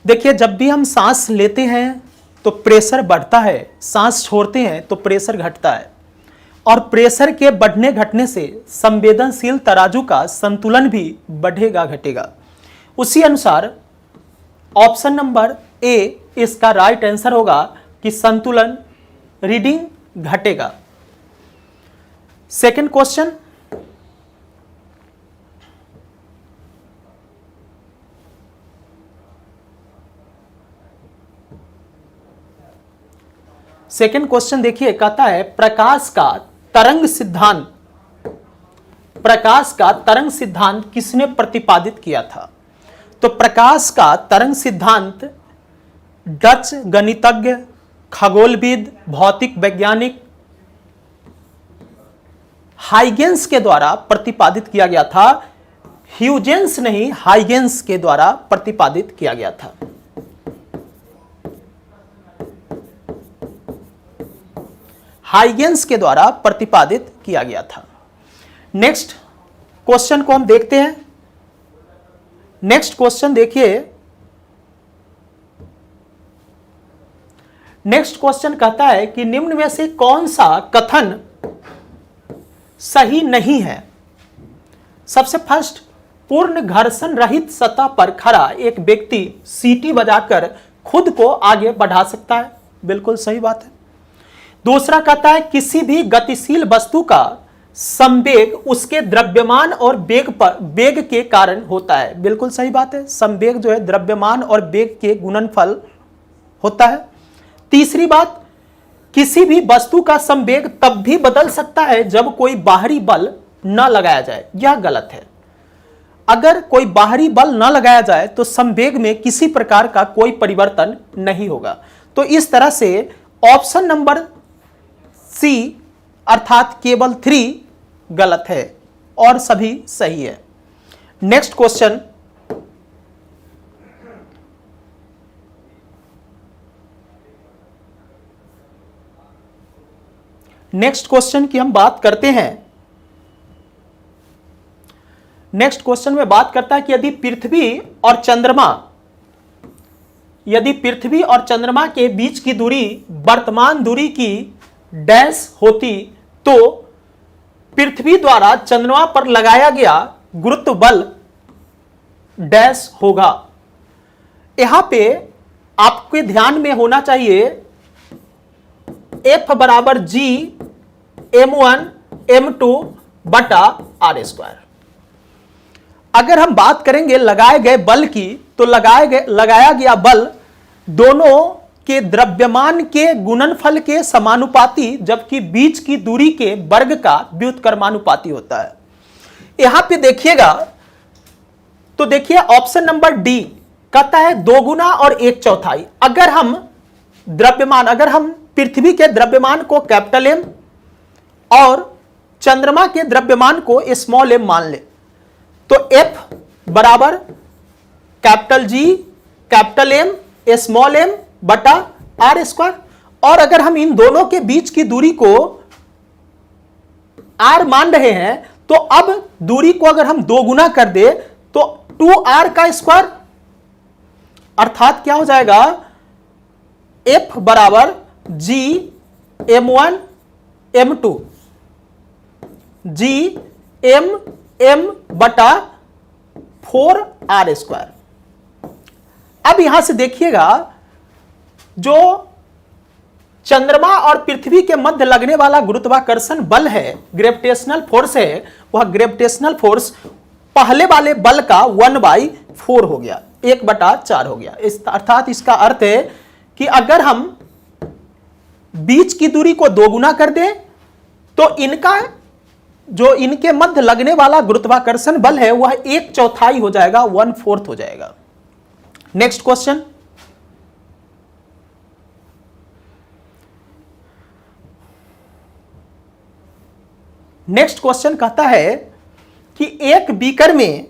देखिए, जब भी हम सांस लेते हैं तो प्रेशर बढ़ता है, सांस छोड़ते हैं तो प्रेशर घटता है, और प्रेशर के बढ़ने घटने से संवेदनशील तराजू का संतुलन भी बढ़ेगा घटेगा। उसी अनुसार ऑप्शन नंबर ए इसका राइट आंसर होगा कि संतुलन रीडिंग घटेगा। सेकंड क्वेश्चन, देखिए, कहता है प्रकाश का तरंग सिद्धांत किसने प्रतिपादित किया था? तो प्रकाश का तरंग सिद्धांत डच गणितज्ञ, खगोलविद, भौतिक वैज्ञानिक हाइगेंस के द्वारा प्रतिपादित किया गया था। ह्यूजेंस नहीं, हाइगेंस के द्वारा प्रतिपादित किया गया था। हाइगेंस के द्वारा प्रतिपादित किया गया था। नेक्स्ट क्वेश्चन को हम देखते हैं। नेक्स्ट क्वेश्चन देखिए, नेक्स्ट क्वेश्चन कहता है कि निम्न में से कौन सा कथन सही नहीं है? सबसे फर्स्ट, पूर्ण घर्षण रहित सतह पर खड़ा एक व्यक्ति सीटी बजाकर खुद को आगे बढ़ा सकता है। बिल्कुल सही बात है। दूसरा कहता है किसी भी गतिशील वस्तु का संवेग उसके द्रव्यमान और वेग के कारण होता है। बिल्कुल सही बात है, संवेग जो है द्रव्यमान और वेग के गुणनफल होता है। तीसरी बात, किसी भी वस्तु का संवेग तब भी बदल सकता है जब कोई बाहरी बल न लगाया जाए। यह गलत है। अगर कोई बाहरी बल न लगाया जाए तो संवेग में किसी प्रकार का कोई परिवर्तन नहीं होगा। तो इस तरह से ऑप्शन नंबर सी अर्थात केवल 3 गलत है और सभी सही है। नेक्स्ट क्वेश्चन, नेक्स्ट क्वेश्चन की हम बात करते हैं। नेक्स्ट क्वेश्चन में बात करता है कि यदि पृथ्वी और चंद्रमा के बीच की दूरी वर्तमान दूरी की डैश होती तो पृथ्वी द्वारा चंद्रमा पर लगाया गया गुरुत्व बल डैश होगा। यहां पे आपके ध्यान में होना चाहिए F बराबर G m1 m2 बटा आर स्क्वायर। अगर हम बात करेंगे लगाए गए बल की तो लगाया गया बल दोनों के द्रव्यमान के गुणनफल के समानुपाती, जबकि बीच की दूरी के वर्ग का व्युत्क्रमानुपाती होता है। यहां पे देखिएगा तो देखिए ऑप्शन नंबर डी कहता है 2 गुना और 1/4। अगर हम पृथ्वी के द्रव्यमान को कैपिटल एम और चंद्रमा के द्रव्यमान को स्मॉल एम मान ले तो F बराबर capital G capital M small m बटा आर स्क्वायर। और अगर हम इन दोनों के बीच की दूरी को r मान रहे हैं तो अब दूरी को अगर हम 2 गुना कर दे तो 2r का स्क्वायर, अर्थात क्या हो जाएगा F बराबर G m1 m2 G m बटा 4r स्क्वायर। अब यहां से देखिएगा जो चंद्रमा और पृथ्वी के मध्य लगने वाला गुरुत्वाकर्षण बल है, ग्रेविटेशनल फोर्स है, वह ग्रेविटेशनल फोर्स पहले वाले बल का 1/4 हो गया, 1/4 हो गया। अर्थात इसका अर्थ है कि अगर हम बीच की दूरी को 2 गुना कर दें तो इनके मध्य लगने वाला गुरुत्वाकर्षण बल है वह 1/4 हो जाएगा, 1/4 हो जाएगा। नेक्स्ट क्वेश्चन, नेक्स्ट क्वेश्चन कहता है कि एक बीकर में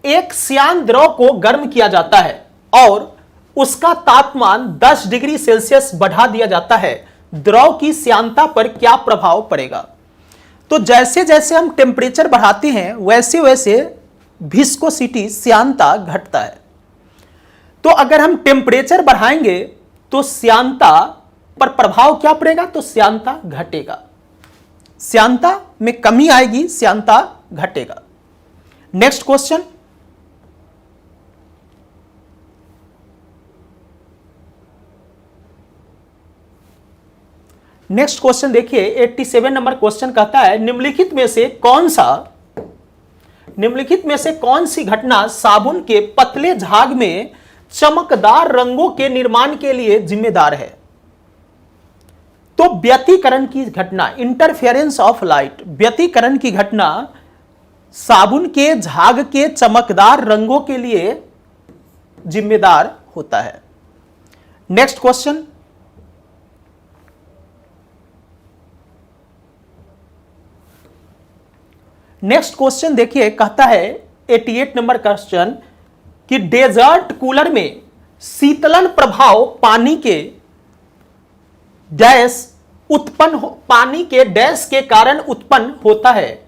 एक श्यान द्रव को गर्म किया जाता है और उसका तापमान 10 डिग्री सेल्सियस बढ़ा दिया जाता है, द्रव की श्यानता पर क्या प्रभाव पड़ेगा? तो जैसे जैसे हम टेम्परेचर बढ़ाते हैं वैसे वैसे विस्कोसिटी श्यानता घटता है। तो अगर हम टेम्परेचर बढ़ाएंगे तो श्यानता पर प्रभाव क्या पड़ेगा? तो श्यानता घटेगा, श्यानता में कमी आएगी, श्यानता घटेगा। नेक्स्ट क्वेश्चन, नेक्स्ट क्वेश्चन देखिए 87 नंबर क्वेश्चन कहता है निम्नलिखित में से कौन सी घटना साबुन के पतले झाग में चमकदार रंगों के निर्माण के लिए जिम्मेदार है? तो व्यतिकरण की घटना, इंटरफेरेंस ऑफ लाइट, व्यतिकरण की घटना साबुन के झाग के चमकदार रंगों के लिए जिम्मेदार होता है। नेक्स्ट क्वेश्चन, नेक्स्ट क्वेश्चन देखिए कहता है 88 नंबर क्वेश्चन कि डेजर्ट कूलर में शीतलन प्रभाव पानी के डैश के कारण उत्पन्न होता है।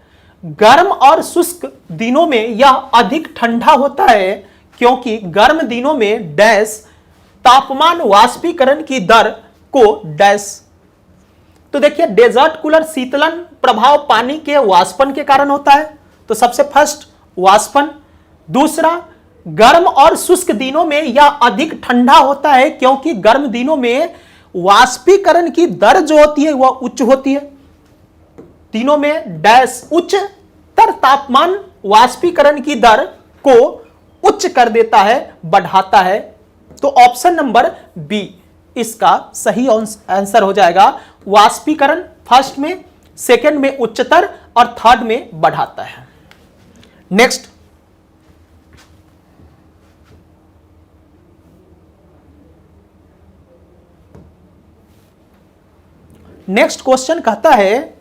गर्म और शुष्क दिनों में यह अधिक ठंडा होता है क्योंकि गर्म दिनों में डैश तापमान वाष्पीकरण की दर को डैश। तो देखिए डेजर्ट कूलर शीतलन प्रभाव पानी के वाष्पन के कारण होता है, तो सबसे फर्स्ट वाष्पन। दूसरा, गर्म और शुष्क दिनों में यह अधिक ठंडा होता है क्योंकि गर्म दिनों में वाष्पीकरण की दर जो होती है वह उच्च होती है। तीनों में डैश उच्चतर तापमान वाष्पीकरण की दर को उच्च कर देता है, बढ़ाता है। तो ऑप्शन नंबर बी इसका सही आंसर हो जाएगा। वाष्पीकरण फर्स्ट में, सेकंड में उच्चतर और थर्ड में बढ़ाता है। नेक्स्ट, नेक्स्ट क्वेश्चन कहता है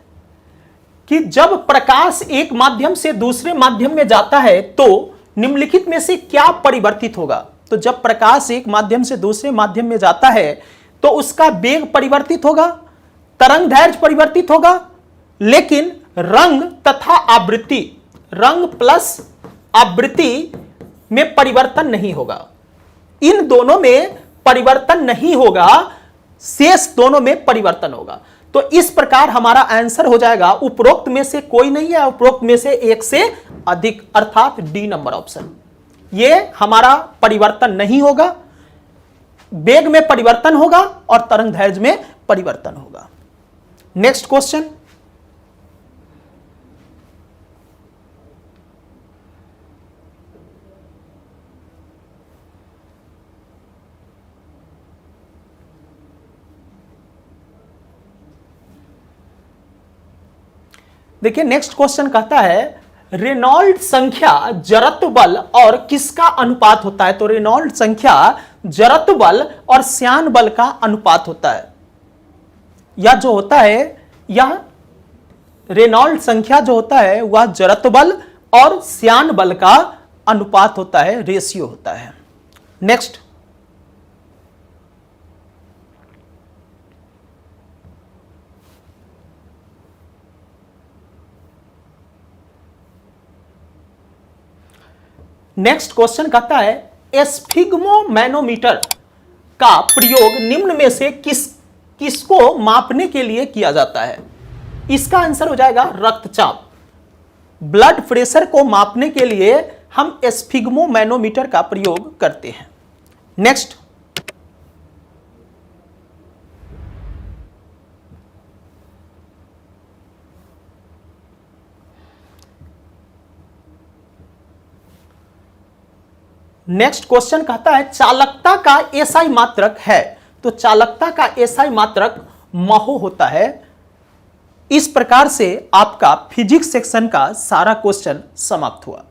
कि जब प्रकाश एक माध्यम से दूसरे माध्यम में जाता है तो निम्नलिखित में से क्या परिवर्तित होगा। तो जब प्रकाश एक माध्यम से दूसरे माध्यम में जाता है तो उसका वेग परिवर्तित होगा, तरंग दैर्घ्य परिवर्तित होगा, लेकिन रंग तथा आवृत्ति, रंग प्लस आवृत्ति में परिवर्तन नहीं होगा। इन दोनों में परिवर्तन नहीं होगा, शेष दोनों में परिवर्तन होगा। तो इस प्रकार हमारा आंसर हो जाएगा उपरोक्त में से कोई नहीं है, उपरोक्त में से एक से अधिक, अर्थात डी नंबर ऑप्शन। ये हमारा परिवर्तन नहीं होगा, वेग में परिवर्तन होगा और तरंग दैर्घ्य में परिवर्तन होगा। नेक्स्ट क्वेश्चन, देखिए नेक्स्ट क्वेश्चन कहता है रेनॉल्ड संख्या जड़त्व बल और किसका अनुपात होता है। तो रेनॉल्ड संख्या जड़त्व बल और श्यान बल का अनुपात होता है। यह जो होता है, यह रेनॉल्ड संख्या जो होता है वह जड़त्व बल और श्यान बल का अनुपात होता है, रेशियो होता है। नेक्स्ट, नेक्स्ट क्वेश्चन कहता है स्फिग्मोमैनोमीटर का प्रयोग निम्न में से किसको मापने के लिए किया जाता है। इसका आंसर हो जाएगा रक्तचाप। ब्लड प्रेशर को मापने के लिए हम स्फिग्मोमैनोमीटर का प्रयोग करते हैं। नेक्स्ट, नेक्स्ट क्वेश्चन कहता है चालकता का एसआई मात्रक है। तो चालकता का एसआई मात्रक महो होता है। इस प्रकार से आपका फिजिक्स सेक्शन का सारा क्वेश्चन समाप्त हुआ।